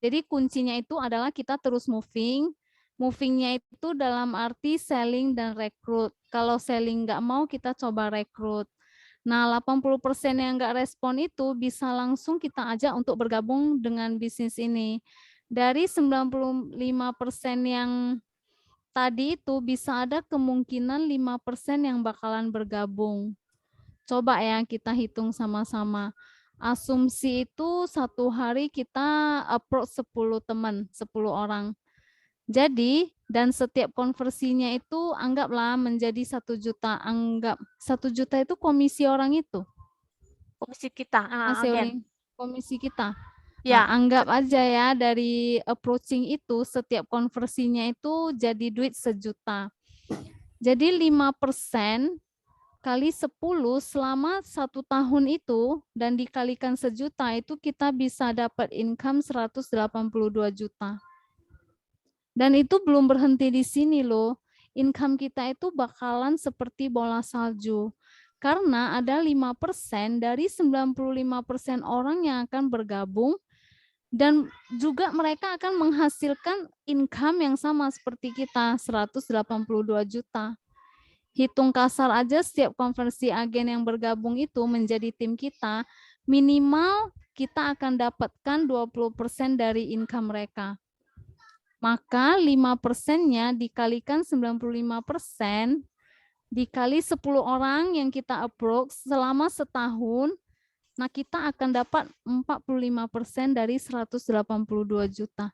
Jadi kuncinya itu adalah kita terus moving. Movingnya itu dalam arti selling dan rekrut. Kalau selling nggak mau, kita coba rekrut. Nah, 80% yang nggak respon itu bisa langsung kita ajak untuk bergabung dengan bisnis ini. Dari 95% yang tadi itu bisa ada kemungkinan 5% yang bakalan bergabung. Coba ya kita hitung sama-sama. Asumsi itu satu hari kita approach 10 teman, 10 orang. Jadi, dan setiap konversinya itu anggaplah menjadi 1 juta. Anggap 1 juta itu komisi orang itu. Komisi kita. Agen. Komisi kita. Ya, anggap aja ya dari approaching itu setiap konversinya itu jadi duit 1 juta. Jadi 5% kali 10 selama 1 tahun itu dan dikalikan 1 juta itu kita bisa dapat income 182 juta. Dan itu belum berhenti di sini loh. Income kita itu bakalan seperti bola salju. Karena ada 5% dari 95% orang yang akan bergabung dan juga mereka akan menghasilkan income yang sama seperti kita, 182 juta. Hitung kasar aja setiap konversi agen yang bergabung itu menjadi tim kita, minimal kita akan dapatkan 20% dari income mereka. Maka 5%-nya dikalikan 95%, dikali 10 orang yang kita approach selama setahun, nah kita akan dapat 45% dari 182 juta.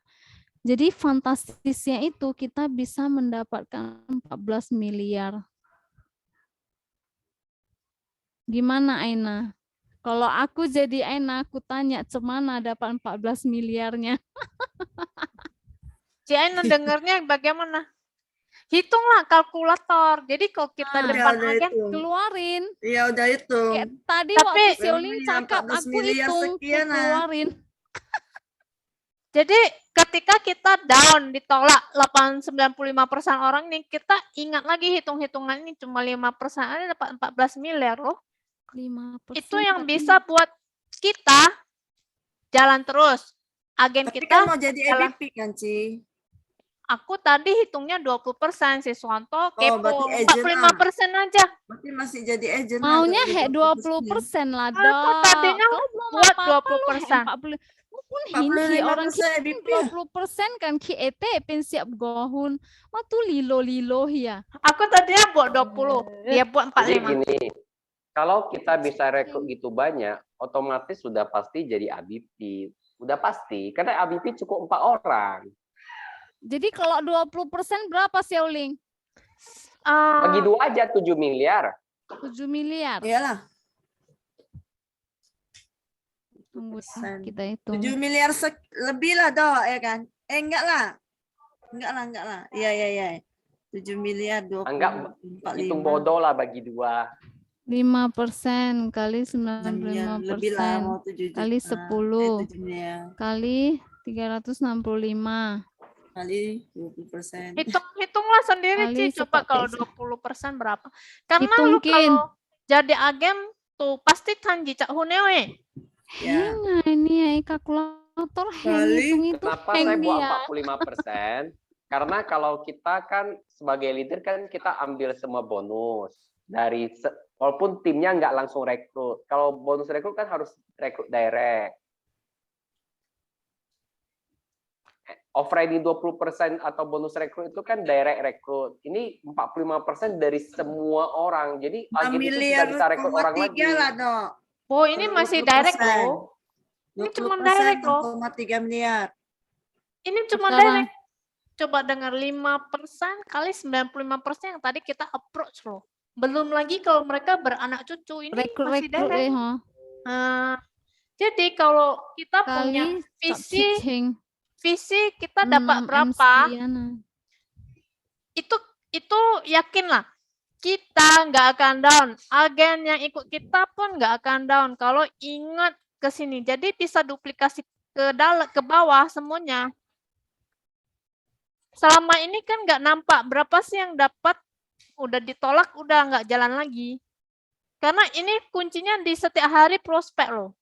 Jadi fantastisnya itu kita bisa mendapatkan 14 miliar. Gimana Aina? Kalau aku jadi Aina, aku tanya cemana dapat 14 miliarnya. Ci Aina dengarnya bagaimana? Hitunglah kalkulator. Jadi kalau kita Nah, depan udah agen, itu. Keluarin. Iya udah itu. Kayak tadi Tapi- waktu si Oling Yang cakap, 14 aku miliar hitung, aku sekian, ah. keluarin. jadi ketika kita down ditolak 95% orang nih, kita ingat lagi hitung-hitungan ini cuma 5% ada dapat 14 miliar loh. 5%. Itu yang bisa buat kita jalan terus. Agen Tapi kita kan mau jadi jalan. EBP kan, Ci? Aku tadi hitungnya 20%, si Suwanto kepo berarti agent, 45% aja. Berarti masih jadi agent. Maunya hek 20% lah, Aku Dok. tadinya Kau belum buat apa-apa lu 20%. hek 40. Pun hinki orang 45% kita EBP. 20% kan ki ete pen siap gohun. Waktu lilo-lilo ya. Aku tadinya buat 20, dia buat Jadi 45. gini, kalau kita bisa rekrut gitu banyak, otomatis sudah pasti jadi ABP. Udah pasti, karena ABP cukup 4 orang. Jadi kalau 20% berapa sih Auling? Bagi 2 aja 7 miliar. 7 miliar. Iyalah. Tunggu ya, Persen. kita hitung. 7 miliar lebih lah, Dok, ya kan? Enggak lah. Enggak lah. Iya. 7 miliar 20. Anggap 45. hitung bodoh lah bagi 2. 5% kali 9 lebih lah, 95% mau 7 juta. kali 10 7 miliar. kali 365 Kali 20%. Hitunglah sendiri, Kali Ci. Coba kalau sepakai. 20% berapa? Karena lu Hitungkin. kalau jadi agen tuh pasti canji cak hunewe. Ya. Nah ini ya kalkulator Kali. hitung itu Kenapa saya buat dia. 45%? Karena kalau kita kan sebagai leader kan kita ambil semua bonus. Walaupun timnya nggak langsung rekrut. Kalau bonus rekrut kan harus rekrut direct. Off-riding 20% atau bonus rekrut itu kan direct rekrut. Ini 45% dari semua orang. Jadi 6 agen itu miliar tidak bisa rekrut orang lagi. lah, Dok. Oh, ini masih direct loh. Ini cuma direct loh. 6,3 miliar. Ini cuma Sekarang. direct. Coba dengar 5% kali 95% yang tadi kita approach loh. Belum lagi kalau mereka beranak cucu, ini masih Rekrut direct. ha. Jadi kalau kita punya Kali visi kita dapat berapa, itu yakinlah kita nggak akan down. Agen yang ikut kita pun nggak akan down kalau ingat ke sini. Jadi bisa duplikasi ke bawah semuanya. Selama ini kan nggak nampak berapa sih yang dapat, udah ditolak, udah nggak jalan lagi. Karena ini kuncinya di setiap hari prospek loh.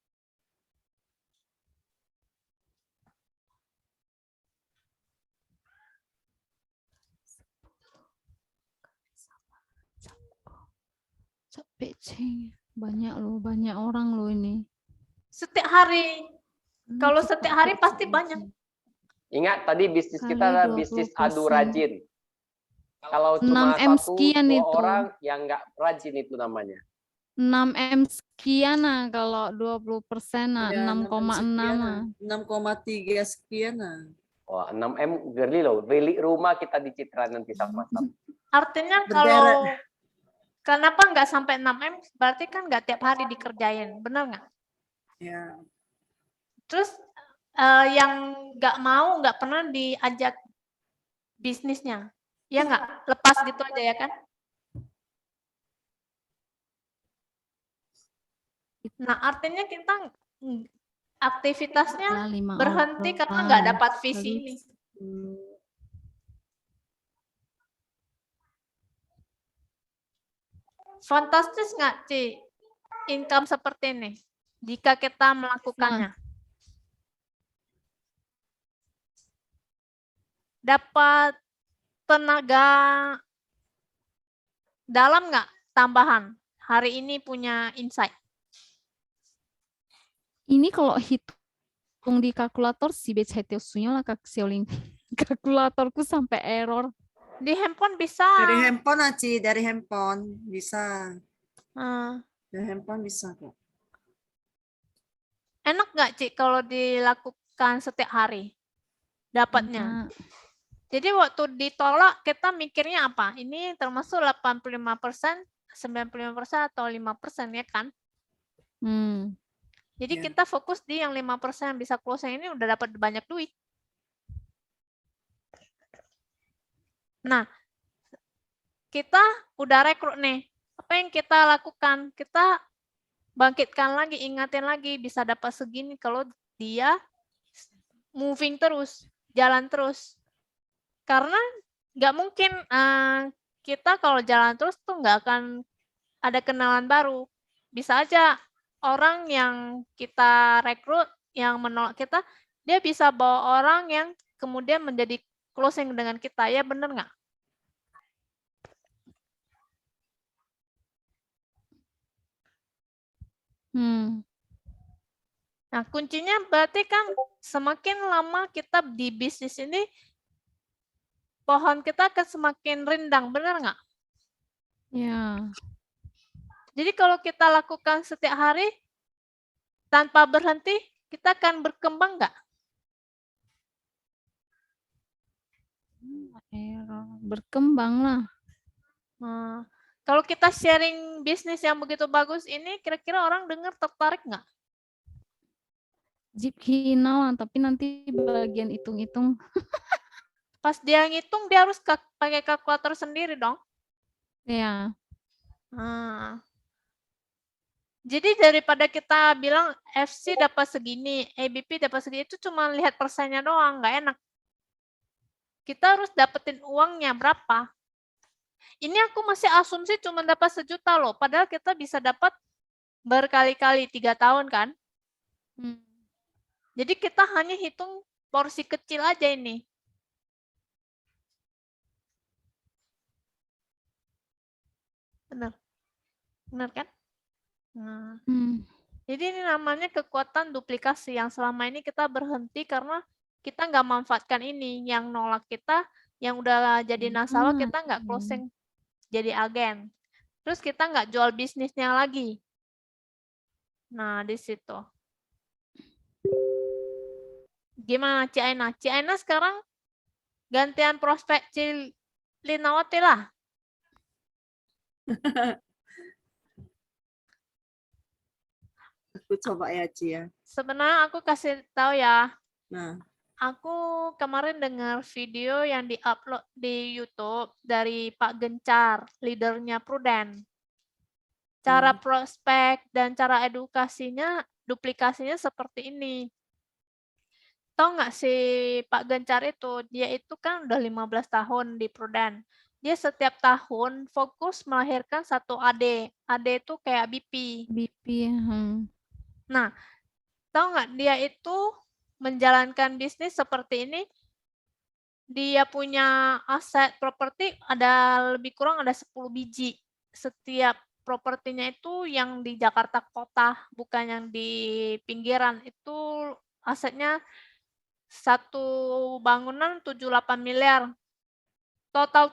Banyak loh, banyak orang loh ini. Setiap hari. Kalau setiap hari pasti banyak. Ingat tadi bisnis Kali kita adalah bisnis 20%. adu rajin. Kalau cuma 6M 1-2 sekian itu. orang yang nggak rajin itu namanya. 6M sekian nah kalau 20% nah, Ya, 6,6 6,3 sekian nah. Wah, 6M geli loh. Beli rumah kita di Citra nanti sama-sama. Artinya Berderet. kalau kenapa nggak sampai 6M, berarti kan nggak tiap hari dikerjain, benar nggak? Ya. Terus yang nggak pernah diajak bisnisnya. Ya nggak? Lepas gitu aja ya kan? Nah, artinya kita aktivitasnya Ya, 5 berhenti karena orang. nggak dapat visi Lalu, ini. Fantastis nggak, Ci? Income seperti ini, jika kita melakukannya. Dapat tenaga dalam nggak tambahan? Hari ini punya insight. Ini kalau hitung di kalkulator si sunya lah kak Sioling. Kalkulatorku sampai error. Di handphone bisa. Dari handphone Aci, dari handphone bisa. Hmm. Dari handphone bisa kok. Enak nggak, Ci, kalau dilakukan setiap hari? Dapatnya. Enggak. Jadi waktu ditolak, kita mikirnya apa? Ini termasuk 85%, 95% atau 5% ya kan? Jadi Ya. kita fokus di yang 5% bisa closing ini udah dapat banyak duit. Nah, kita udah rekrut nih. Apa yang kita lakukan? Kita bangkitkan lagi, ingatin lagi, bisa dapat segini kalau dia moving terus, jalan terus. Karena nggak mungkin kita kalau jalan terus tuh nggak akan ada kenalan baru. Bisa aja orang yang kita rekrut, yang menolak kita, dia bisa bawa orang yang kemudian menjadi closing dengan kita. Ya bener nggak? Nah, kuncinya berarti kan semakin lama kita di bisnis ini, pohon kita akan semakin rindang, benar nggak? Ya. Jadi kalau kita lakukan setiap hari, tanpa berhenti, kita akan berkembang nggak? Berkembang lah. Nah, kalau kita sharing bisnis yang begitu bagus ini, kira-kira orang dengar tertarik nggak? Jeep Hina lah, tapi nanti bagian hitung-hitung. Pas dia ngitung, dia harus pakai kalkulator sendiri dong. Ya. Nah, jadi daripada kita bilang FC dapat segini, ABP dapat segini, itu cuma lihat persennya doang, nggak enak. Kita harus dapetin uangnya berapa. Ini aku masih asumsi cuma dapat 1 juta loh, padahal kita bisa dapat berkali-kali 3 tahun kan. Jadi kita hanya hitung porsi kecil aja ini. Benar. Benar kan? Nah, jadi ini namanya kekuatan duplikasi yang selama ini kita berhenti karena kita nggak manfaatkan ini. Yang nolak kita, yang udah jadi nasabah, kita nggak closing jadi agen. Terus kita nggak jual bisnisnya lagi. Nah, di situ. Gimana Ci Aina? Ci Aina sekarang gantian prospek Ci Linawati lah. Aku coba ya Ci ya. Sebenarnya aku kasih tahu ya. Nah. Aku kemarin dengar video yang di-upload di YouTube dari Pak Gencar, leadernya Prudent. Cara prospek dan cara edukasinya, duplikasinya seperti ini. Tahu nggak si Pak Gencar itu, dia itu kan udah 15 tahun di Prudent. Dia setiap tahun fokus melahirkan 1 AD. AD itu kayak BP. Nah, tahu nggak dia itu menjalankan bisnis seperti ini, dia punya aset properti ada lebih kurang ada 10 biji. Setiap propertinya itu yang di Jakarta Kota, bukan yang di pinggiran. Itu asetnya 1 bangunan 78 miliar. Total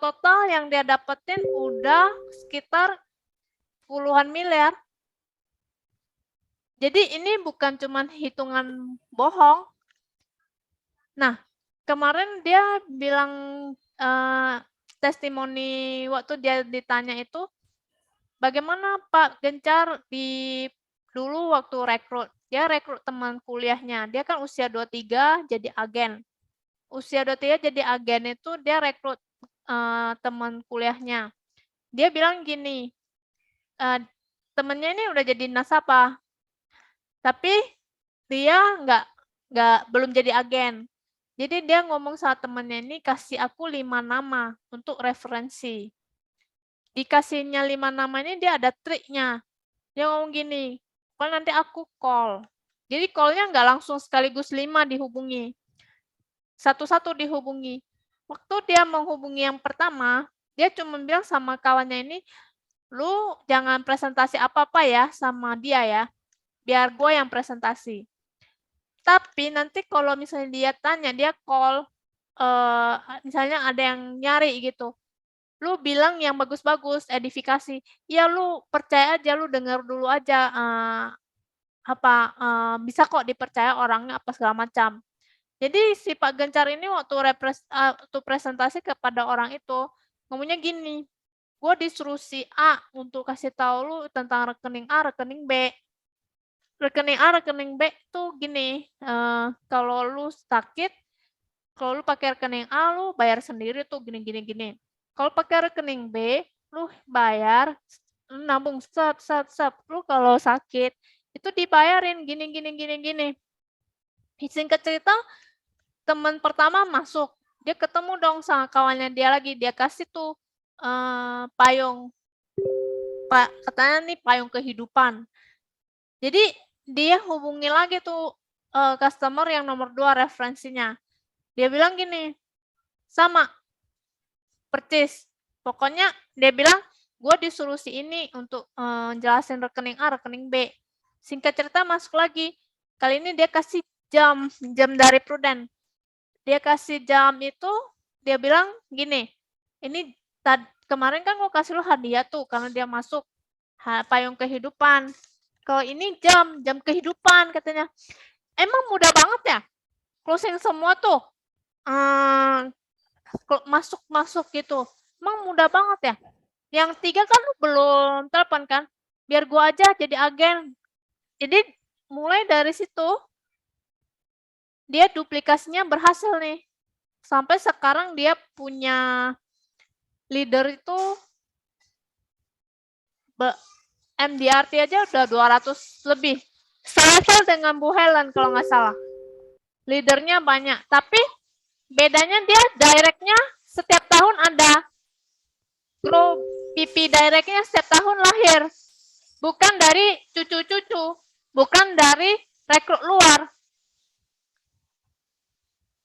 yang dia dapetin udah sekitar puluhan miliar. Jadi ini bukan cuma hitungan bohong. Nah, kemarin dia bilang testimoni waktu dia ditanya itu, bagaimana Pak Gencar dulu waktu rekrut? dia rekrut teman kuliahnya. Dia kan usia 23 jadi agen. Usia 23 jadi agen itu dia rekrut teman kuliahnya. Dia bilang gini, temennya ini udah jadi nasabah, tapi dia belum jadi agen. Jadi dia ngomong sama temennya ini, kasih aku 5 nama untuk referensi. Dikasihnya 5 nama ini dia ada triknya. Dia ngomong gini, kalau nanti aku call. Jadi call-nya nggak langsung sekaligus 5 dihubungi. Satu-satu dihubungi. Waktu dia menghubungi yang pertama, dia cuma bilang sama kawannya ini, lu jangan presentasi apa-apa ya sama dia ya, biar gue yang presentasi. Tapi nanti kalau misalnya dia tanya, dia call, misalnya ada yang nyari gitu, lu bilang yang bagus-bagus, edifikasi, ya lu percaya aja, lu dengar dulu aja, bisa kok dipercaya orangnya apa segala macam. Jadi si Pak Gencar ini waktu presentasi kepada orang itu, ngomongnya gini, gue disuruh si A untuk kasih tahu lu tentang rekening A, rekening B. Rekening A, rekening B tuh gini, kalau lu sakit, kalau lu pakai rekening A, lu bayar sendiri tuh gini. Kalau pakai rekening B, lu bayar, nabung set. Lu kalau sakit, itu dibayarin gini. Singkat cerita, teman pertama masuk, dia ketemu dong sama kawannya dia lagi, dia kasih tuh payung, katanya nih payung kehidupan. Jadi dia hubungi lagi tuh customer yang nomor 2 referensinya. Dia bilang gini, sama, percis. Pokoknya dia bilang, gue disuruh si ini untuk jelasin rekening A, rekening B. Singkat cerita masuk lagi. Kali ini dia kasih jam dari Prudent. Dia kasih jam itu, dia bilang gini, ini kemarin kan gue kasih lu hadiah tuh, karena dia masuk payung kehidupan. Kalau ini jam kehidupan katanya. Emang mudah banget ya? Closing semua tuh, masuk gitu. Emang mudah banget ya? Yang 3 kan lu belum telepon kan? Biar gue aja jadi agen. Jadi mulai dari situ, dia duplikasinya berhasil nih. Sampai sekarang dia punya leader itu MDRT aja udah 200 lebih. Sama dengan Bu Helen kalau nggak salah. Leadernya banyak. Tapi bedanya dia directnya setiap tahun ada. Grow PP directnya setiap tahun lahir. Bukan dari cucu-cucu. Bukan dari rekrut luar.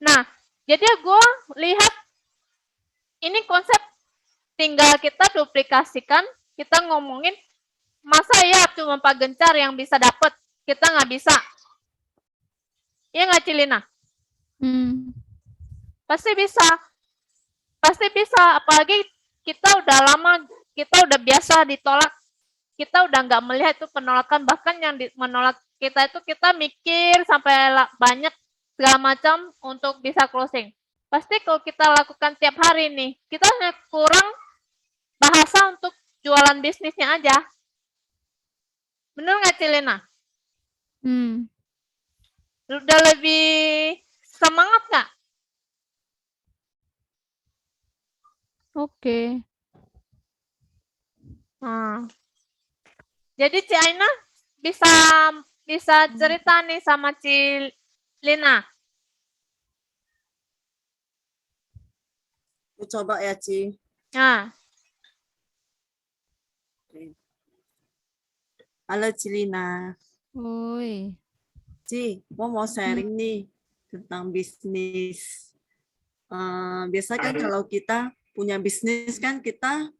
Nah, jadi gue lihat ini konsep tinggal kita duplikasikan, kita ngomongin, masa ya cuma Pak Gencar yang bisa dapat, kita nggak bisa. Iya nggak Cilina? Pasti bisa. Apalagi kita udah lama, kita udah biasa ditolak, kita udah nggak melihat itu penolakan, bahkan yang menolak kita itu kita mikir sampai banyak segala macam untuk bisa closing. Pasti kalau kita lakukan tiap hari nih, kita hanya kurang bahasa untuk jualan bisnisnya aja. Bener nggak Cilina? Udah lebih semangat nggak? Oke. Jadi Ci Aina bisa cerita nih sama Cilina. Aku coba ya, Ci. Nah, Halo Cilina. Oi. Ci, mau sharing nih tentang bisnis. Biasa kan kalau kita punya bisnis kan kita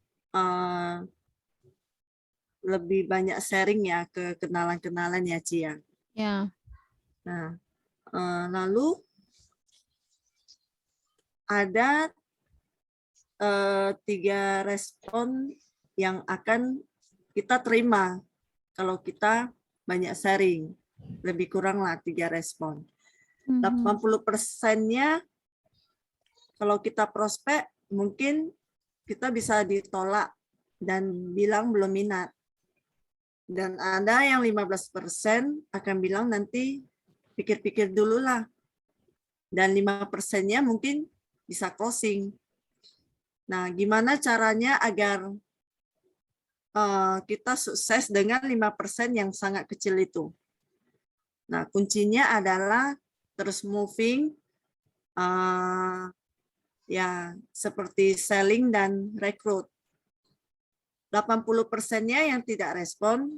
lebih banyak sharing ya ke kenalan-kenalan ya, Ci ya. Ya. Nah, lalu ada 3 respon yang akan kita terima kalau kita banyak sharing. Lebih kurang lah 3 respon. 80%-nya kalau kita prospek mungkin kita bisa ditolak dan bilang belum minat. Dan ada yang 15% akan bilang nanti pikir-pikir dulu lah. Dan 5%-nya mungkin bisa closing. Nah, gimana caranya agar kita sukses dengan 5% yang sangat kecil itu? Nah, kuncinya adalah terus moving, ya seperti selling dan rekrut. 80%-nya yang tidak respon,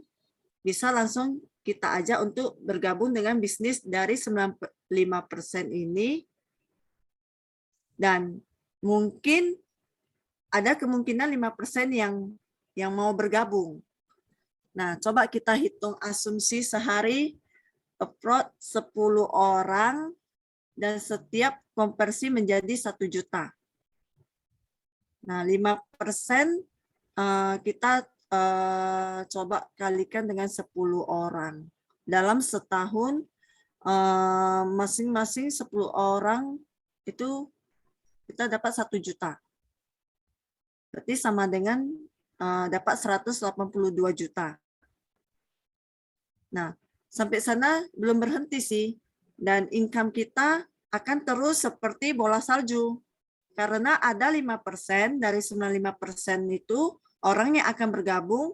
bisa langsung kita ajak untuk bergabung dengan bisnis dari 95% ini, dan mungkin ada kemungkinan 5% yang mau bergabung. Nah, coba kita hitung asumsi sehari approach 10 orang dan setiap konversi menjadi 1 juta. Nah, 5% kita coba kalikan dengan 10 orang. Dalam setahun, masing-masing 10 orang itu kita dapat 1 juta. Berarti sama dengan dapat 182 juta. Nah, sampai sana belum berhenti sih. Dan income kita akan terus seperti bola salju. Karena ada 5% dari 95% itu orang yang akan bergabung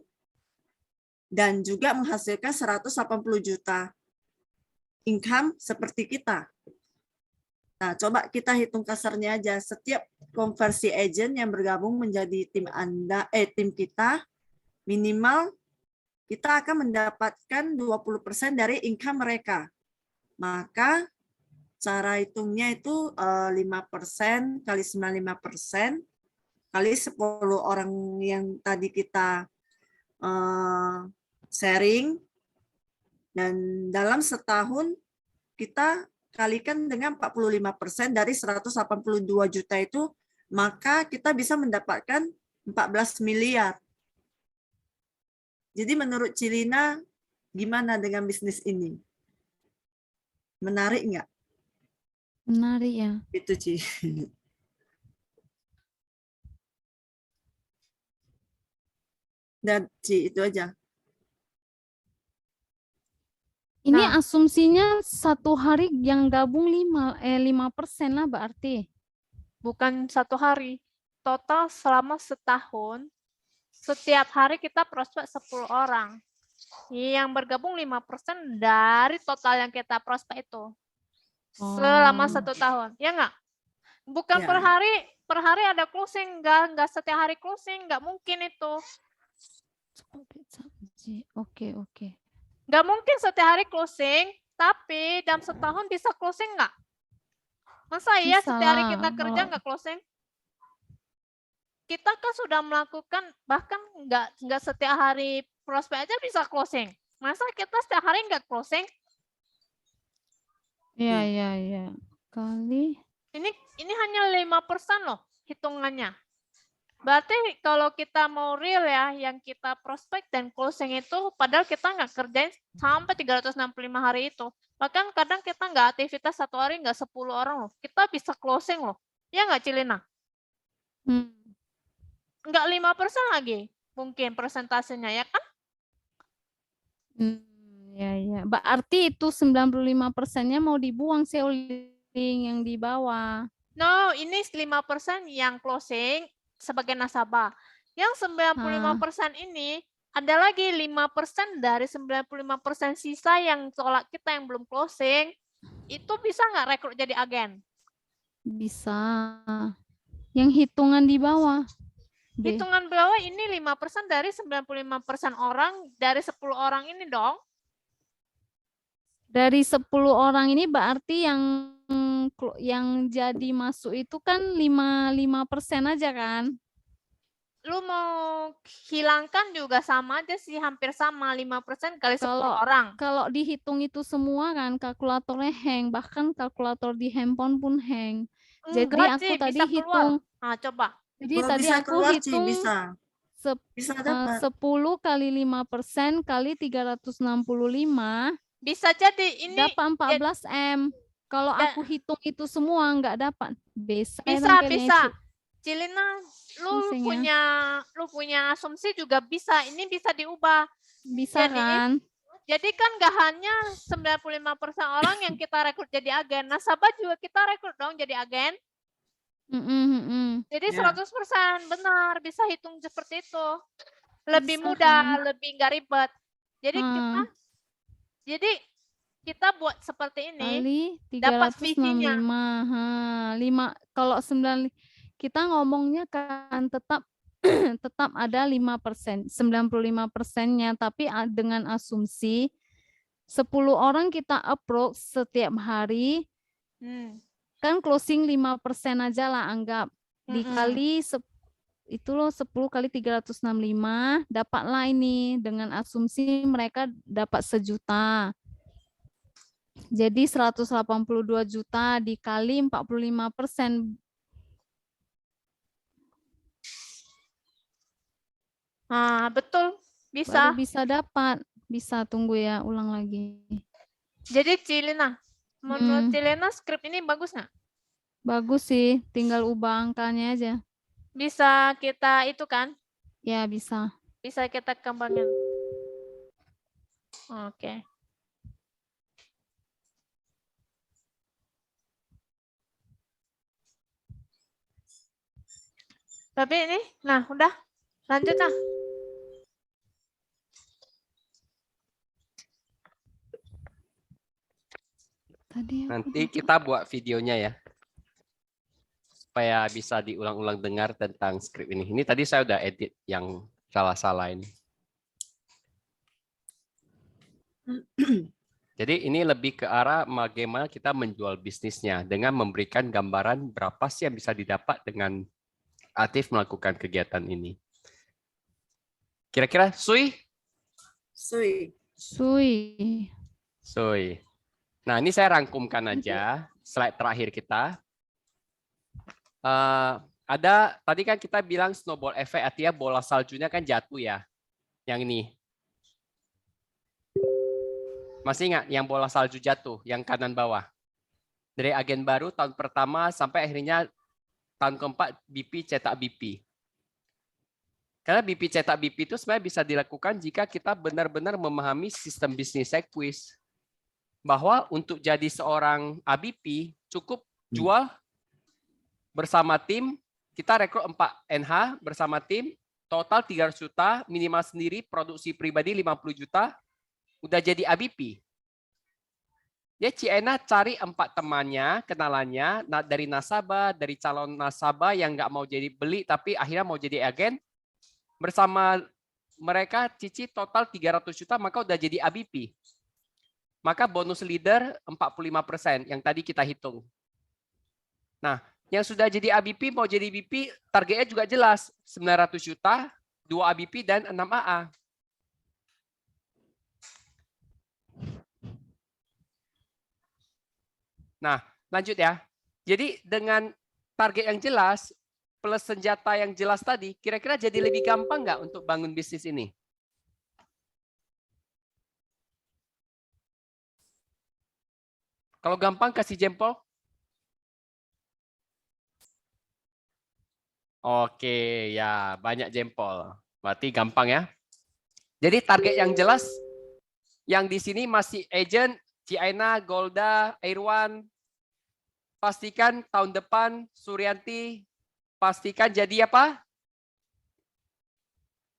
dan juga menghasilkan 180 juta income seperti kita. Nah, coba kita hitung kasarnya aja. Setiap konversi agent yang bergabung menjadi tim kita, minimal kita akan mendapatkan 20% dari income mereka. Maka cara hitungnya itu 5% kali 95% kali 10 orang yang tadi kita sharing, dan dalam setahun kita kalikan dengan 45% dari 182 juta itu, maka kita bisa mendapatkan 14 miliar. Jadi menurut Cilina, gimana dengan bisnis ini? Menarik nggak? Menarik ya. Itu, Ci. Dan Ci, itu aja. Ini Nah. asumsinya satu hari yang gabung 5% lah berarti. Bukan 1 hari. Total selama setahun, setiap hari kita prospek 10 orang. Yang bergabung 5% dari total yang kita prospek itu. Selama 1 tahun. Ya nggak? Bukan Ya. per hari ada closing. Nggak setiap hari closing. Nggak mungkin itu. Oke. Nggak mungkin setiap hari closing, tapi dalam setahun bisa closing nggak? Masa iya Bisa setiap hari lah, kita kerja kalau- nggak closing? Kita kan sudah melakukan, bahkan nggak setiap hari prospek aja bisa closing. Masa kita setiap hari nggak closing? Iya. Kali. Ini hanya 5% loh hitungannya. Berarti kalau kita mau real ya, yang kita prospek dan closing itu, padahal kita nggak kerjain sampai 365 hari itu. Bahkan kadang kita nggak aktivitas 1 hari, nggak 10 orang loh. Kita bisa closing loh. Ya nggak, Cilina? Nggak 5% lagi mungkin persentasenya, ya kan? Ya. Berarti itu 95%-nya mau dibuang shareholding yang di bawah. No, ini 5% yang closing sebagai nasabah. Yang 95% ini ada lagi 5% dari 95% sisa yang tolak kita yang belum closing. Itu bisa nggak rekrut jadi agen? Bisa. Yang hitungan di bawah. B. Hitungan bawah ini 5% dari 95% orang, dari 10 orang ini dong. Dari 10 orang ini berarti yang jadi masuk itu kan 5% aja kan? Lu mau hilangkan juga sama aja sih, hampir sama, 5% kali 10 Kalau- orang. Kalau dihitung itu semua kan kalkulatornya hang, bahkan kalkulator di handphone pun hang. Jadi Enggak, aku Ci, tadi bisa keluar. hitung. Nah, coba. Jadi Kalau tadi bisa aku keluar, Ci, hitung bisa dapat. 10 kali 5% kali 365 Bisa jadi ini dapat 14 M. Kalau Ya. aku hitung itu semua nggak dapat. Bisa. bisa. Cilina, lu Pusing ya. punya asumsi juga bisa. Ini bisa diubah. Bisa kan? Jadi kan gak hanya 95% orang yang kita rekrut jadi agen. Nasabah juga kita rekrut dong jadi agen. Jadi Ya. 100% benar, bisa hitung seperti itu. Lebih Bisa mudah, kan? lebih nggak ribet. Jadi Hmm. kita buat seperti ini, Kali dapat visinya. 365. 5 kalau 9 kita ngomongnya kan tetap tetap ada 5%, 95%-nya, tapi dengan asumsi 10 orang kita approach setiap hari, kan closing 5% aja lah anggap. Dikali itu loh 10 kali 365, dapatlah ini dengan asumsi mereka dapat 1 juta. Jadi 182 juta dikali 45%. Nah, betul. Bisa. Baru bisa dapat. Bisa, tunggu ya, ulang lagi. Jadi Cilina, menurut Cilina skrip ini bagus nggak? Bagus sih, tinggal ubah angkanya aja. Bisa kita itu kan? Ya, bisa. Bisa kita kembangin. Oke. Tapi ini, nah udah, lanjut nah. Nanti kita buat videonya ya, supaya bisa diulang-ulang dengar tentang skrip ini. Ini tadi saya udah edit yang salah-salah ini. Jadi ini lebih ke arah bagaimana kita menjual bisnisnya dengan memberikan gambaran berapa sih yang bisa didapat dengan aktif melakukan kegiatan ini. Kira-kira Sui? Sui. Nah, ini saya rangkumkan aja slide terakhir kita. Ada tadi kan kita bilang snowball effect, artinya bola saljunya kan jatuh ya. Yang ini. Masih ingat yang bola salju jatuh, yang kanan bawah? Dari agen baru tahun pertama sampai akhirnya tahun keempat BP cetak BP. Karena BP cetak BP itu sebenarnya bisa dilakukan jika kita benar-benar memahami sistem bisnis Equis. Bahwa untuk jadi seorang ABP cukup jual bersama tim, kita rekrut 4 NH bersama tim, total 300 juta, minimal sendiri, produksi pribadi 50 juta, udah jadi ABP. Ya, Ciena cari 4 temannya, kenalannya, dari nasabah, dari calon nasabah yang nggak mau jadi beli, tapi akhirnya mau jadi agen. Bersama mereka, Cici total 300 juta, maka udah jadi ABP. Maka bonus leader 45% yang tadi kita hitung. Nah, yang sudah jadi ABP mau jadi BP, targetnya juga jelas, 900 juta, 2 ABP dan 6 AA. Nah, lanjut ya. Jadi dengan target yang jelas, plus senjata yang jelas tadi, kira-kira jadi lebih gampang nggak untuk bangun bisnis ini? Kalau gampang kasih jempol. Oke, ya banyak jempol. Berarti gampang ya. Jadi target yang jelas, yang di sini masih agent, Ciaina, Golda, Irwan. Pastikan tahun depan Suryanti, pastikan jadi apa?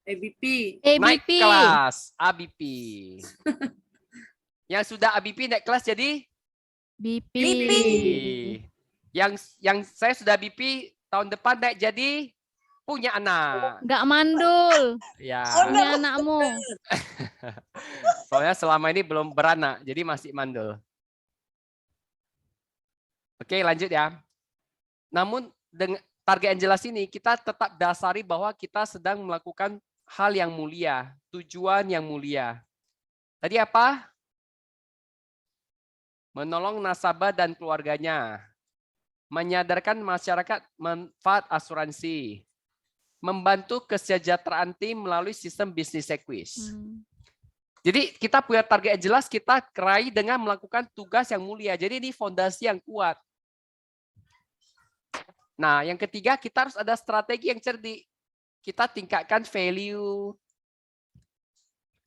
ABP. Naik kelas, ABP. Yang sudah ABP naik kelas jadi? BP. Yang saya sudah BP tahun depan naik jadi punya anak. Nggak mandul. Ya. Punya anakmu. Soalnya selama ini belum beranak, jadi masih mandul. Oke, lanjut ya. Namun dengan target yang jelas ini, kita tetap dasari bahwa kita sedang melakukan hal yang mulia, tujuan yang mulia. Tadi apa? Menolong nasabah dan keluarganya. Menyadarkan masyarakat manfaat asuransi. Membantu kesejahteraan tim melalui sistem bisnis Equis. Jadi kita punya target yang jelas, kita raih dengan melakukan tugas yang mulia. Jadi ini fondasi yang kuat. Nah, yang ketiga, kita harus ada strategi yang cerdik. Kita tingkatkan value.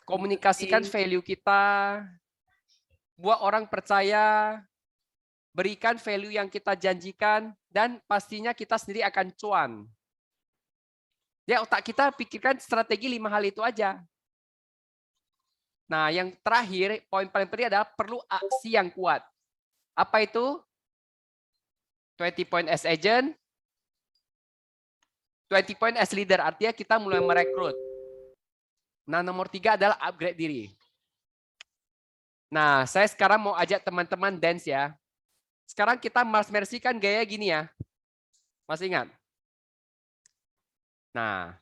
Komunikasikan value kita, buat orang percaya, berikan value yang kita janjikan, dan pastinya kita sendiri akan cuan. Ya, otak kita pikirkan strategi 5 hal itu aja. Nah, yang terakhir, poin paling penting adalah perlu aksi yang kuat. Apa itu? 20 point as agent, 20 point as leader, artinya kita mulai merekrut. Nah, nomor 3 adalah upgrade diri. Nah, saya sekarang mau ajak teman-teman dance ya. Sekarang kita Mas Mercy kan gaya gini ya. Masih ingat? Nah,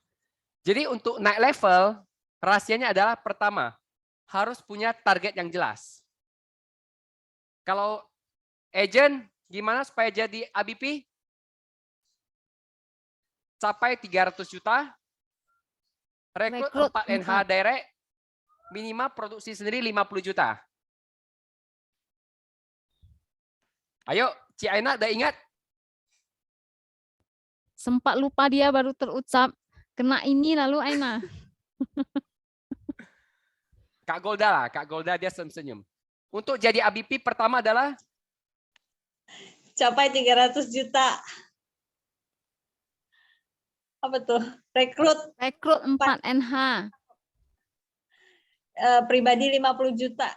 jadi untuk naik level, rahasianya adalah pertama, harus punya target yang jelas. Kalau agent, gimana supaya jadi ABP? Capai 300 juta, rekrut 4 NH direct, minimal produksi sendiri 50 juta. Ayo, Ci Aina udah ingat? Sempat lupa dia baru terucap. Kena ini lalu Aina. Kak Golda lah, Kak Golda dia senyum. Untuk jadi ABP pertama adalah Capai 300 juta. Apa tuh? Rekrut Rekrut 4 NH. Pribadi 50 juta.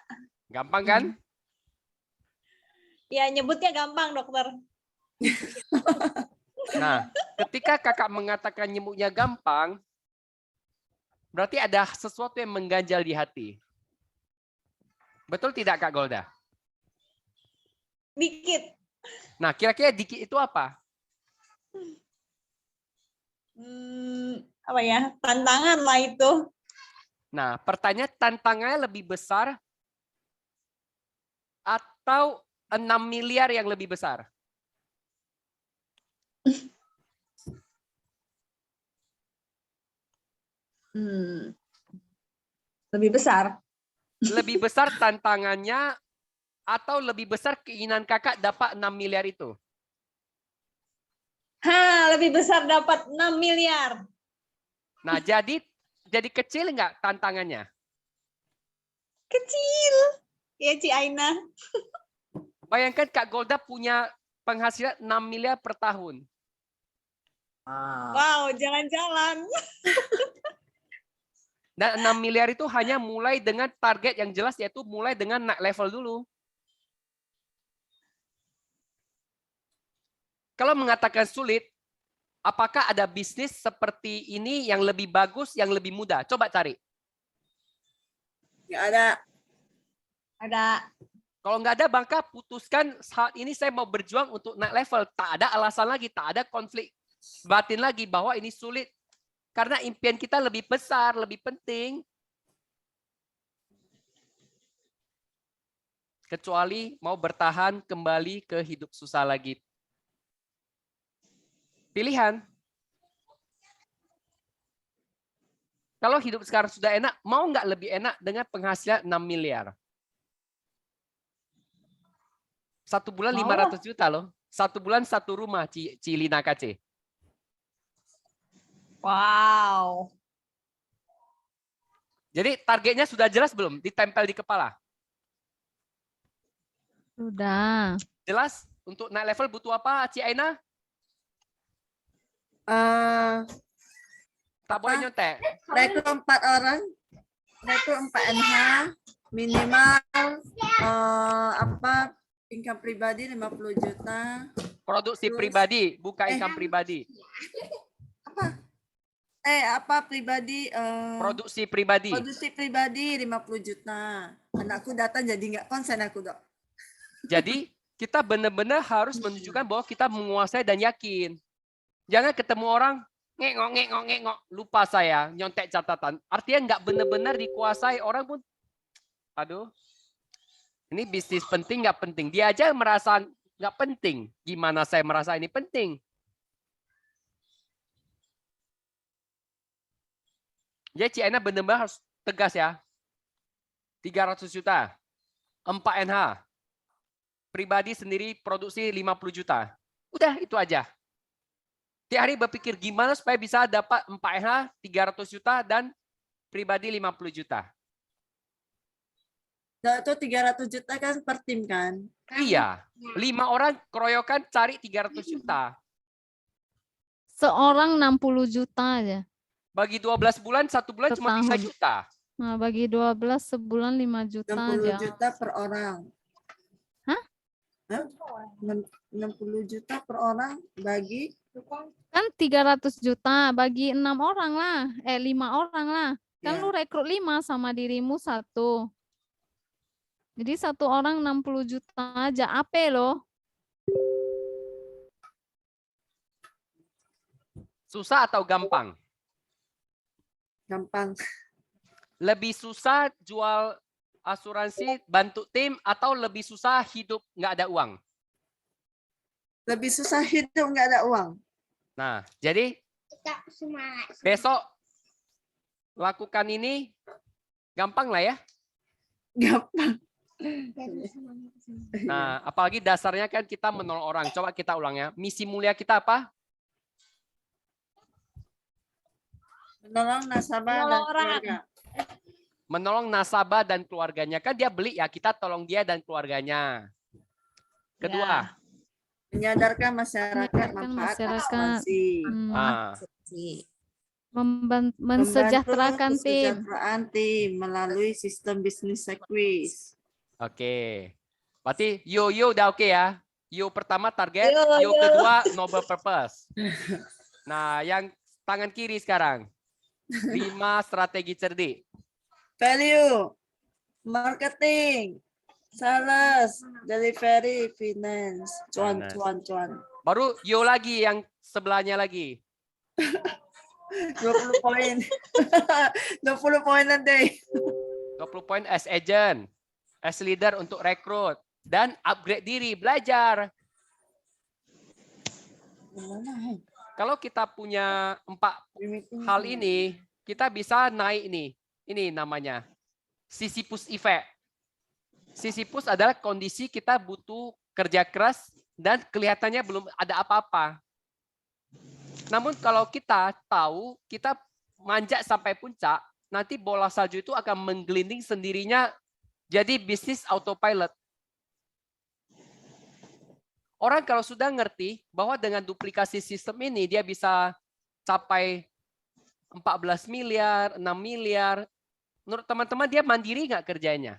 gampang kan? Ya, nyebutnya gampang, dokter. Nah, ketika kakak mengatakan nyebutnya gampang, berarti ada sesuatu yang mengganjal di hati. Betul tidak Kak Golda? Dikit. Nah, kira-kira dikit itu apa? Apa ya? Tantangan lah itu. Nah, pertanyaan tantangannya lebih besar atau 6 miliar yang lebih besar? Lebih besar. Lebih besar tantangannya atau lebih besar keinginan kakak dapat 6 miliar itu? Lebih besar dapat 6 miliar. Nah, jadi kecil nggak tantangannya? Kecil. Ya, Ci Aina. Bayangkan Kak Golda punya penghasilan 6 miliar per tahun. Wow, jalan-jalan. Dan 6 miliar itu hanya mulai dengan target yang jelas, yaitu mulai dengan naik level dulu. Kalau mengatakan sulit, apakah ada bisnis seperti ini yang lebih bagus, yang lebih mudah? Coba cari. Nggak ada. Ada. Kalau nggak ada, maka putuskan saat ini saya mau berjuang untuk naik level. Tak ada alasan lagi, tak ada konflik batin lagi bahwa ini sulit. Karena impian kita lebih besar, lebih penting. Kecuali mau bertahan kembali ke hidup susah lagi. Pilihan. Kalau hidup sekarang sudah enak, mau nggak lebih enak dengan penghasilan 6 miliar? 1 bulan 500 juta loh. 1 bulan 1 rumah, Cilina KC. Wow. Jadi targetnya sudah jelas belum? Ditempel di kepala? Sudah. Jelas? Untuk naik level butuh apa, Ci Aina? Tak boleh nyontek. Rekrut 4 orang, rekrut 4 NH, minimal income pribadi 50 juta. Produksi pribadi, bukan income pribadi. Pribadi Produksi pribadi. produksi pribadi 50 juta. Anakku datang jadi nggak konsen aku, Dok. Jadi kita benar-benar harus menunjukkan bahwa kita menguasai dan yakin. Jangan ketemu orang ngek-ngok, lupa saya, nyontek catatan. Artinya nggak benar-benar dikuasai. Orang pun, aduh, ini bisnis penting nggak penting. Dia aja merasa nggak penting. Gimana saya merasa ini penting? Jadi Ci Aina benar-benar harus tegas ya. 300 juta. 4 NH. Pribadi sendiri produksi 50 juta. Udah itu aja. Tiap hari berpikir gimana supaya bisa dapat 4 NH 300 juta dan pribadi 50 juta. Itu 300 juta kan per tim kan? Iya, 5 orang keroyokan cari 300 juta. Seorang 60 juta aja. Bagi 12 bulan, 1 bulan cuma 3 Setahun. juta. Nah, bagi 12 sebulan 5 juta 60 aja. juta per orang. Hah? 60 juta per orang bagi Kan 300 juta bagi 6 orang lah. 5 orang lah. Kan Ya. lu rekrut 5 sama dirimu 1. Jadi 1 orang 60 juta aja. AP loh. Susah atau gampang? gampang. Lebih susah jual asuransi bantu tim atau lebih susah hidup nggak ada uang? Lebih susah hidup nggak ada uang. Nah, jadi besok lakukan ini gampang lah ya. Gampang. Nah, apalagi dasarnya kan kita menolong orang. Coba kita ulang ya. Misi mulia kita apa? Menolong nasabah dan Menolong orang. keluarga. Menolong nasabah dan keluarganya. Kan dia beli ya, kita tolong dia dan keluarganya. Kedua, Menyadarkan masyarakat Menyadarkan manfaat masyarakat. asuransi. ah, Mensejahterakan Membantu tim. kesejahteraan tim melalui sistem bisnis service. oke. Berarti yo udah oke ya. Yo pertama target, Yo. yo kedua noble purpose. Nah, yang tangan kiri sekarang. 5 strategi cerdik. Value, marketing, sales, delivery, finance, cuan, Finance. cuan, cuan. Baru yo lagi yang sebelahnya lagi. 20 poin. 20 poin nanti. 20 poin as agent, as leader untuk rekrut, dan upgrade diri, belajar. Kalau kita punya 4 hal ini, kita bisa naik nih. Ini namanya Sisyphus effect. Sisyphus adalah kondisi kita butuh kerja keras dan kelihatannya belum ada apa-apa. Namun kalau kita tahu, kita manjat sampai puncak, nanti bola salju itu akan menggelinding sendirinya jadi bisnis autopilot. Orang kalau sudah ngerti bahwa dengan duplikasi sistem ini dia bisa capai 14 miliar, 6 miliar. Menurut teman-teman dia mandiri nggak kerjanya?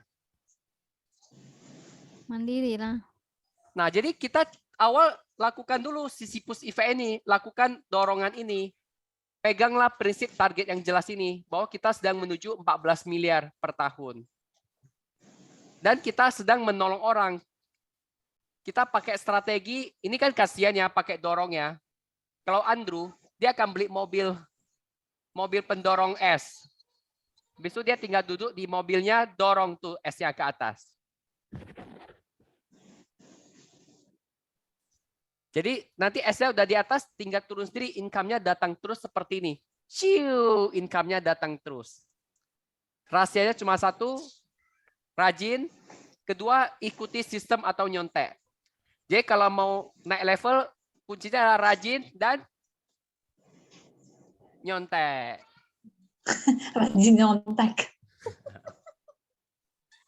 Mandiri lah. Nah, jadi kita awal lakukan dulu Sisyphus effect ini, lakukan dorongan ini. Peganglah prinsip target yang jelas ini, bahwa kita sedang menuju 14 miliar per tahun. Dan kita sedang menolong orang. Kita pakai strategi, ini kan kasihan ya pakai dorong ya. Kalau Andrew, dia akan beli mobil pendorong es. Habis itu dia tinggal duduk di mobilnya, dorong tuh esnya ke atas. Jadi nanti esnya udah di atas, tinggal turun sendiri, income-nya datang terus seperti ini. Ciu, income-nya datang terus. Rahasianya cuma satu, rajin. Kedua, ikuti sistem atau nyontek. Jadi kalau mau naik level, kuncinya adalah rajin dan nyontek. Rajin nyontek.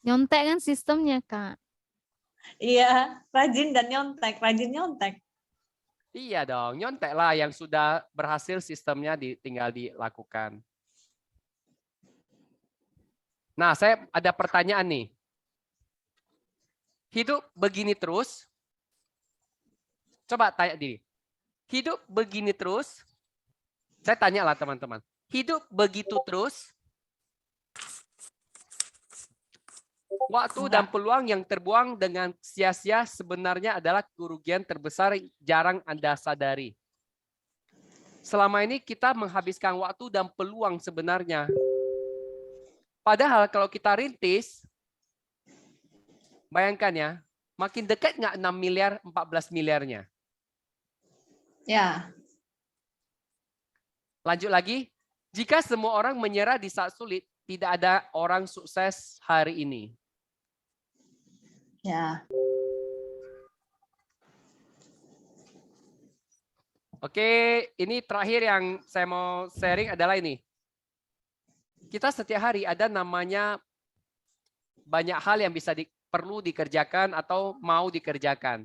Nyontek kan sistemnya, Kak. Iya, rajin dan nyontek, rajin nyontek. Iya dong, nyontek lah yang sudah berhasil sistemnya tinggal dilakukan. Nah, saya ada pertanyaan nih. Hidup begini terus? Coba tanya diri. Hidup begini terus? Saya tanya lah teman-teman. Hidup begitu terus? Waktu dan peluang yang terbuang dengan sia-sia sebenarnya adalah kerugian terbesar yang jarang Anda sadari. Selama ini kita menghabiskan waktu dan peluang sebenarnya. Padahal kalau kita rintis, bayangkan ya, makin dekat nggak 6 miliar, 14 miliarnya. Ya, Lanjut lagi, jika semua orang menyerah di saat sulit, tidak ada orang sukses hari ini. ya. Oke, ini terakhir yang saya mau sharing adalah ini. Kita setiap hari ada namanya banyak hal yang bisa perlu dikerjakan atau mau dikerjakan.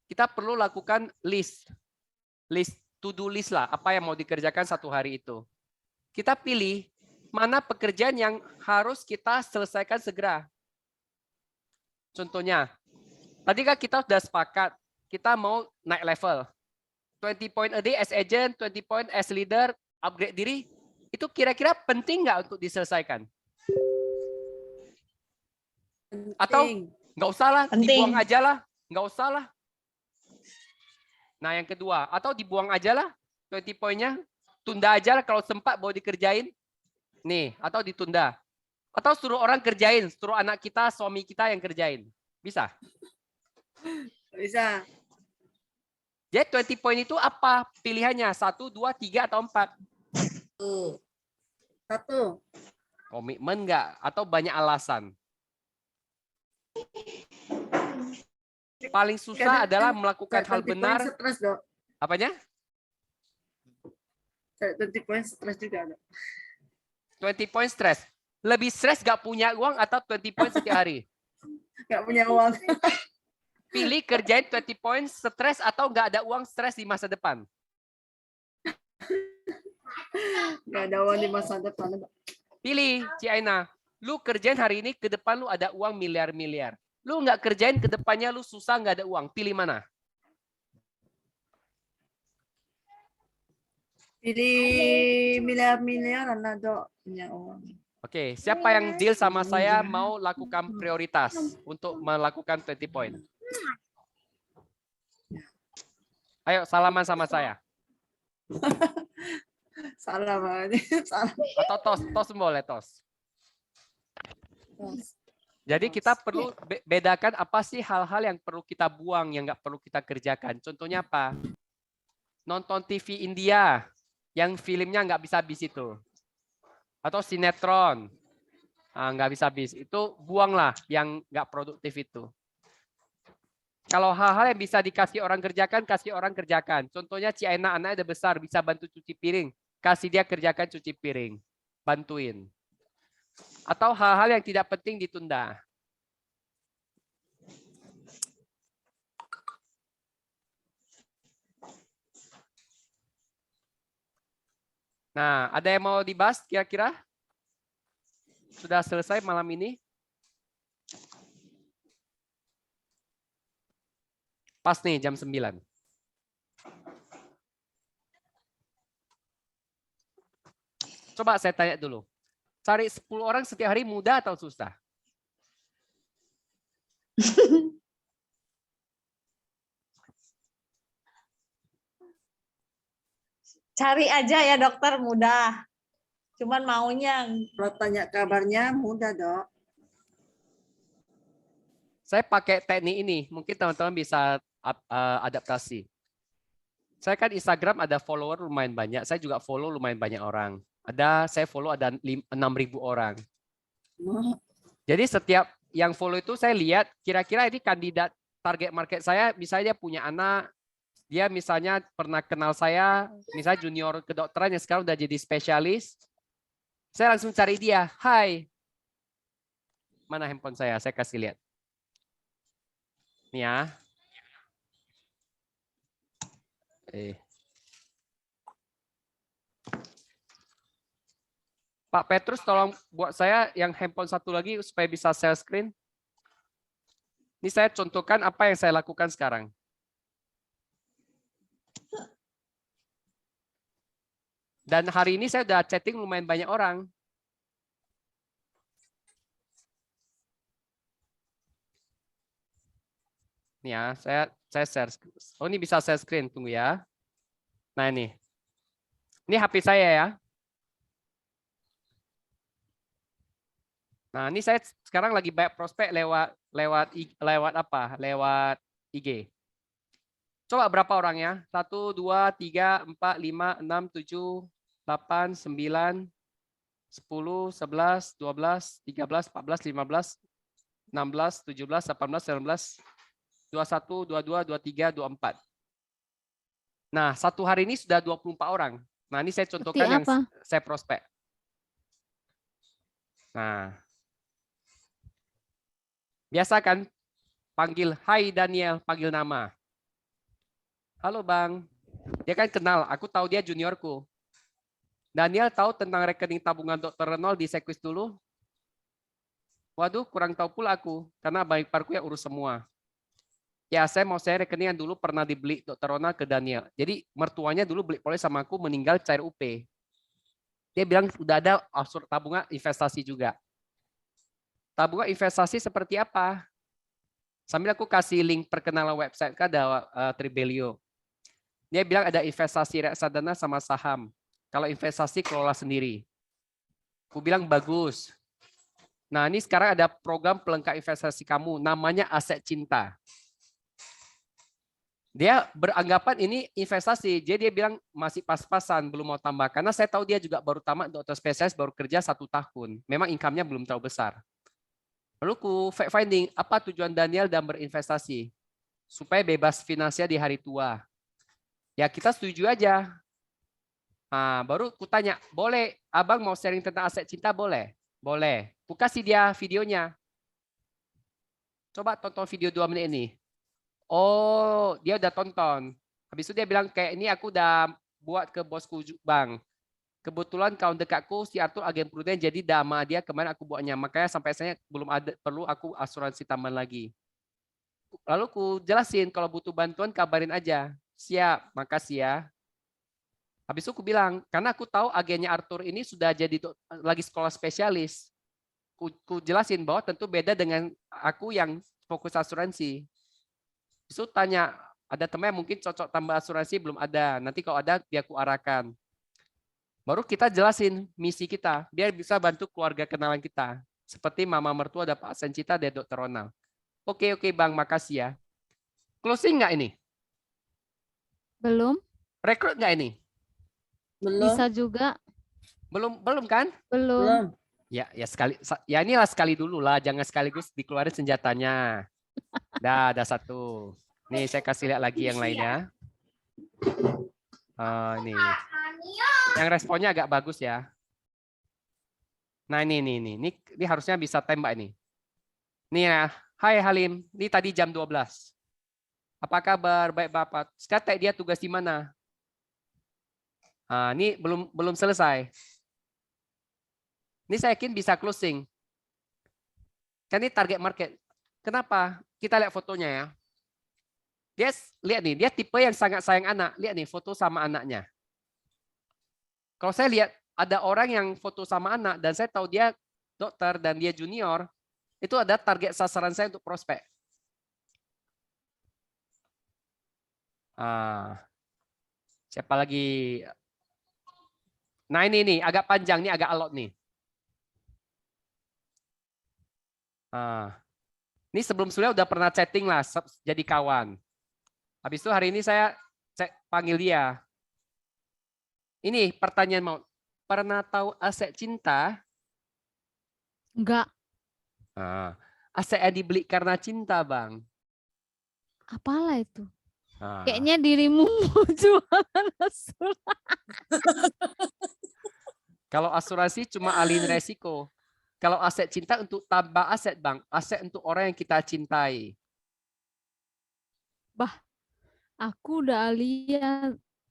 Kita perlu lakukan list to do list lah, apa yang mau dikerjakan satu hari itu. Kita pilih mana pekerjaan yang harus kita selesaikan segera. Contohnya, tadi kan kita sudah sepakat, kita mau naik level. 20 point a day as agent, 20 point as leader, upgrade diri. Itu kira-kira penting nggak untuk diselesaikan? Atau nggak usah lah, dibuang aja lah, nggak usah lah. Nah yang kedua, atau dibuang aja lah 20 poinnya, tunda aja lah kalau sempat baru dikerjain. Nih, atau ditunda. Atau suruh orang kerjain, suruh anak kita, suami kita yang kerjain. Bisa? Bisa. Jadi 20 poin itu apa pilihannya? 1, 2, 3, atau 4? 1. Komitmen nggak? Atau banyak alasan? Paling susah adalah melakukan hal benar. Stres, Dok. Apanya? 20 poin stres juga, Dok. 20 poin stres. Lebih stres nggak punya uang atau 20 poin setiap hari? Nggak punya uang. Pilih kerjain 20 poin stres atau nggak ada uang stres di masa depan. Nggak ada uang di masa depan, Dok. Pilih, Ci Aina. Lu kerjain hari ini, ke depan lu ada uang miliar-miliar. Lu nggak kerjain, ke depannya lu susah, nggak ada uang. Pilih mana? Pilih miliar-miliaran, Dok. Punya uang. Oke, siapa yang deal sama saya mau lakukan prioritas untuk melakukan 20 point? Ayo, salaman sama saya. Salah banget. Salah. Atau tos boleh, tos. Jadi kita perlu bedakan apa sih hal-hal yang perlu kita buang, yang nggak perlu kita kerjakan. Contohnya apa? Nonton TV India, yang filmnya nggak bisa habis itu. Atau sinetron, nggak bisa habis. Itu buanglah yang nggak produktif itu. Kalau hal-hal yang bisa dikasih orang kerjakan, kasih orang kerjakan. Contohnya Ci Aina, anaknya udah besar, bisa bantu cuci piring. Kasih dia kerjakan cuci piring. Bantuin. Atau hal-hal yang tidak penting ditunda. Nah, ada yang mau dibahas kira-kira? Sudah selesai malam ini? Pas nih jam 9. Coba saya tanya dulu. Cari 10 orang setiap hari mudah atau susah? Cari aja ya dokter, mudah. Cuman maunya. Kalau tanya kabarnya mudah, Dok. Saya pakai teknik ini, mungkin teman-teman bisa adaptasi. Saya kan Instagram ada follower lumayan banyak, saya juga follow lumayan banyak orang. Saya follow ada 6.000 orang. Jadi setiap yang follow itu saya lihat kira-kira ini kandidat target market saya, misalnya dia punya anak, dia misalnya pernah kenal saya, misalnya junior kedokteran yang sekarang udah jadi spesialis. Saya langsung cari dia, hai. Mana handphone saya kasih lihat. Nih ya. Pak Petrus tolong buat saya yang handphone satu lagi supaya bisa share screen. Ini saya contohkan apa yang saya lakukan sekarang. Dan hari ini saya udah chatting lumayan banyak orang. Nih ya, saya share. Oh, ini bisa share screen, tunggu ya. Nah ini. Ini HP saya ya. Nah, ini saya sekarang lagi banyak prospek lewat apa? Lewat IG. Coba berapa orangnya? 1, 2, 3, 4, 5, 6, 7, 8, 9, 10, 11, 12, 13, 14, 15, 16, 17, 18, 19, 21, 22, 23, 24. Nah, satu hari ini sudah 24 orang. Nah, ini saya contohkan yang saya prospek. Nah, Biasa kan panggil, hai Daniel, panggil nama. Halo Bang. Dia kan kenal, aku tahu dia juniorku. Daniel tahu tentang rekening tabungan Dr. Renol di Sequis dulu? Waduh, kurang tahu pula aku, karena Bang Iparku yang urus semua. Ya, saya mau share rekening yang dulu pernah dibeli Dr. Ronald ke Daniel. Jadi mertuanya dulu beli polis sama aku, meninggal cair UP. Dia bilang udah ada tabungan investasi juga. Tabungan investasi seperti apa? Sambil aku kasih link perkenalan website ke ada Tribelio. Dia bilang ada investasi reksadana sama saham. Kalau investasi kelola sendiri. Aku bilang bagus. Nah, ini sekarang ada program pelengkap investasi kamu, namanya Aset Cinta. Dia beranggapan ini investasi, jadi dia bilang masih pas-pasan, belum mau tambah. Karena saya tahu dia juga baru tamat dokter spesialis, baru kerja 1 tahun. Memang income-nya belum terlalu besar. Lalu ku fact finding, apa tujuan Daniel dalam berinvestasi? Supaya bebas finansial di hari tua. Ya kita setuju aja. Nah, baru ku tanya, boleh abang mau sharing tentang aset cinta? Boleh? Boleh. Ku kasih dia videonya. Coba tonton video 2 menit ini. Oh, dia udah tonton. Habis itu dia bilang kayak ini aku udah buat ke bosku Bang. Kebetulan kawan dekatku si Arthur agen prudent jadi dama dia kemarin aku buatnya. Makanya sampai saya belum ada perlu aku asuransi tambahan lagi. Lalu ku jelasin kalau butuh bantuan kabarin aja. Siap, makasih ya. Habis itu aku bilang, karena aku tahu agennya Arthur ini sudah jadi lagi sekolah spesialis. Ku jelasin bahwa tentu beda dengan aku yang fokus asuransi. Itu tanya, ada teman yang mungkin cocok tambah asuransi belum ada. Nanti kalau ada biar aku arahkan. Baru kita jelasin misi kita, biar bisa bantu keluarga kenalan kita. Seperti mama mertua ada Pak Sencita dari Dr. Ronald. Oke Bang, makasih ya. Closing nggak ini? Belum? Rekrut nggak ini? Belum. Bisa juga. Belum kan? Belum. Ya sekali. Ya inilah sekali dulu lah, jangan sekaligus dikeluarin senjatanya. Dah, ada 1. Nih saya kasih lihat lagi yang lainnya. Ini. Yang responnya agak bagus ya. Nah ini harusnya bisa tembak ini. Nih ya, hai Halim, ini tadi jam 12. Apa kabar? Baik Bapak. Sekarang tag dia tugas di mana? Ini belum selesai. Ini saya yakin bisa closing. Kan ini target market. Kenapa? Kita lihat fotonya ya. Dia lihat nih, dia tipe yang sangat sayang anak. Lihat nih foto sama anaknya. Kalau saya lihat ada orang yang foto sama anak dan saya tahu dia dokter dan dia junior, itu ada target sasaran saya untuk prospek. Siapa lagi? Nah ini agak panjang nih, agak alot nih. Ini sebelum-sebelumnya udah pernah chatting lah, jadi kawan. Habis itu hari ini saya panggil dia. Ini pertanyaan mau, pernah tahu aset cinta? Enggak. Aset yang dibeli karena cinta, Bang. Apalah itu? Kayaknya dirimu mau jualan asuransi. Kalau asuransi cuma alihin resiko. Kalau aset cinta untuk tambah aset, Bang. Aset untuk orang yang kita cintai. Bah, aku udah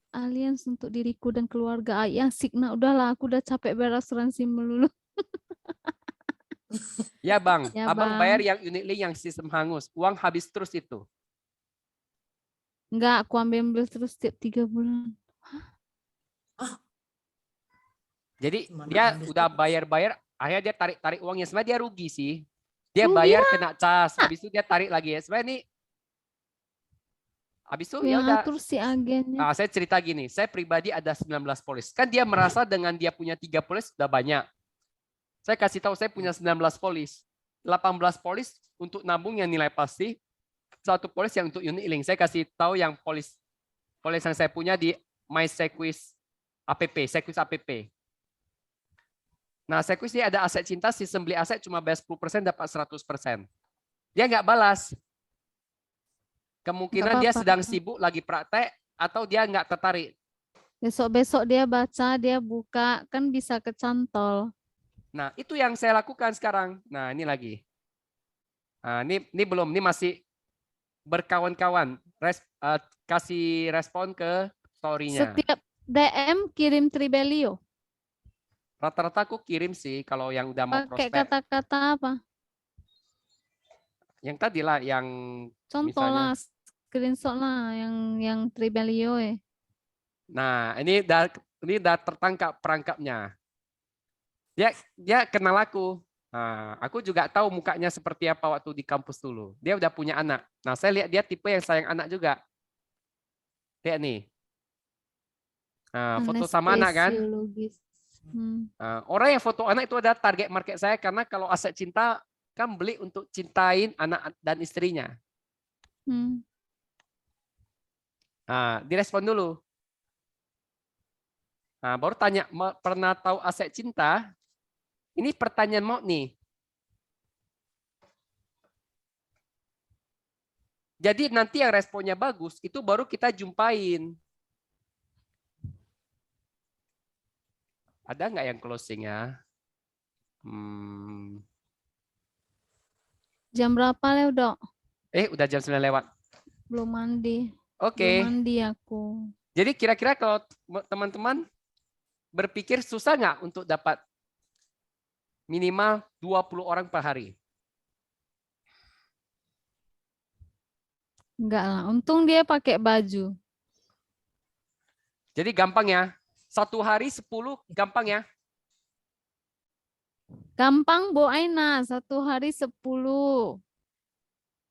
alians untuk diriku dan keluarga. Yang Signa udahlah, aku udah capek bayar asuransi melulu. Ya Bang, Ya, Abang Bang. bayar yang unit link yang sistem hangus. Uang habis terus itu. Enggak, aku ambil terus setiap 3 bulan. Jadi Mana dia habis udah terus? bayar-bayar, akhirnya dia tarik uangnya. Sebenarnya dia rugi sih. Dia Rugi bayar kena cas, habis itu dia tarik lagi ya. Sebenarnya ini habis itu ya Yang udah. atur si agennya. Saya cerita gini, saya pribadi ada 19 polis. Kan dia merasa dengan dia punya 3 polis sudah banyak. Saya kasih tahu saya punya 19 polis. 18 polis untuk nabung yang nilai pasti, 1 polis yang untuk unit link. Saya kasih tahu yang polis yang saya punya di My Sequis app, Sequis app. Nah, Sequis ini ada aset cinta, sistem beli aset cuma bayar 10% dapat 100%. Dia nggak balas. Kemungkinan dia sedang sibuk lagi praktek atau dia nggak tertarik. Besok-besok dia baca, dia buka, kan bisa kecantol. Nah, itu yang saya lakukan sekarang. Nah, ini lagi. Ini belum, ini masih berkawan-kawan. Kasih respon ke story-nya. Setiap DM kirim Tribelio. Rata-rata aku kirim sih kalau yang udah mau Pakai prospek. kata-kata apa? Yang tadi lah, yang Contoh misalnya. lah, screenshot lah yang Tribelio . Nah, ini udah tertangkap perangkapnya. Dia kenal aku. Nah, aku juga tahu mukanya seperti apa waktu di kampus dulu. Dia udah punya anak. Nah, saya lihat dia tipe yang sayang anak juga. Lihat nih. Nah, foto sama anak kan. Anestesiologis. Orang yang foto anak itu ada target market saya karena kalau aset cinta kan beli untuk cintain anak dan istrinya. Direspon dulu. Nah, baru tanya, pernah tahu aset cinta? Ini pertanyaan mau nih. Jadi nanti yang responnya bagus, itu baru kita jumpain. Ada nggak yang closing ya? Jam berapa Leo, Dok? Udah jam 9 lewat. Belum mandi. Oke. Belum mandi aku. Jadi kira-kira kalau teman-teman berpikir susah nggak untuk dapat minimal 20 orang per hari? Enggak lah, untung dia pakai baju. Jadi gampang ya. 1 hari 10 gampang ya. Gampang Bu Aina, 1 hari 10.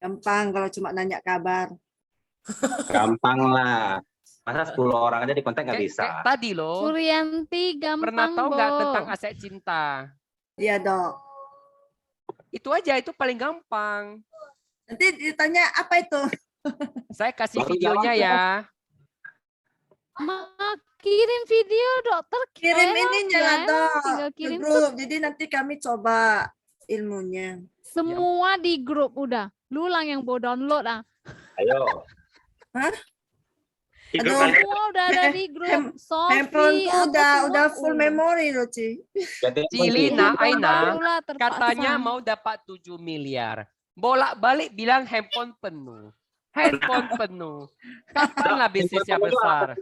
Gampang kalau cuma nanya kabar. Gampang lah. Masa 10 orang aja di kontak nggak bisa. Kayak tadi loh. Suryanti gampang, Pernah tahu nggak Bo. tentang aset cinta? Iya, Dok. Itu aja, itu paling gampang. Nanti ditanya apa itu? Saya kasih Baru videonya jawab, ya. Kirim video dokter. Kirim enak ininya ya, lah, Dok. tinggal Ke kirim grup. Jadi nanti kami coba ilmunya. semua di grup udah. Lu lang yang mau download ah. Ayo. Hah? Di grup Aduh. ada. Semua udah ada di grup. Handphone Sofi, tuh udah full memory loh, Ci. Jadi Cilina, Aina, katanya katanya mau dapat 7 miliar. Bolak-balik bilang handphone penuh. Handphone penuh. Kapan lah bisnisnya besar?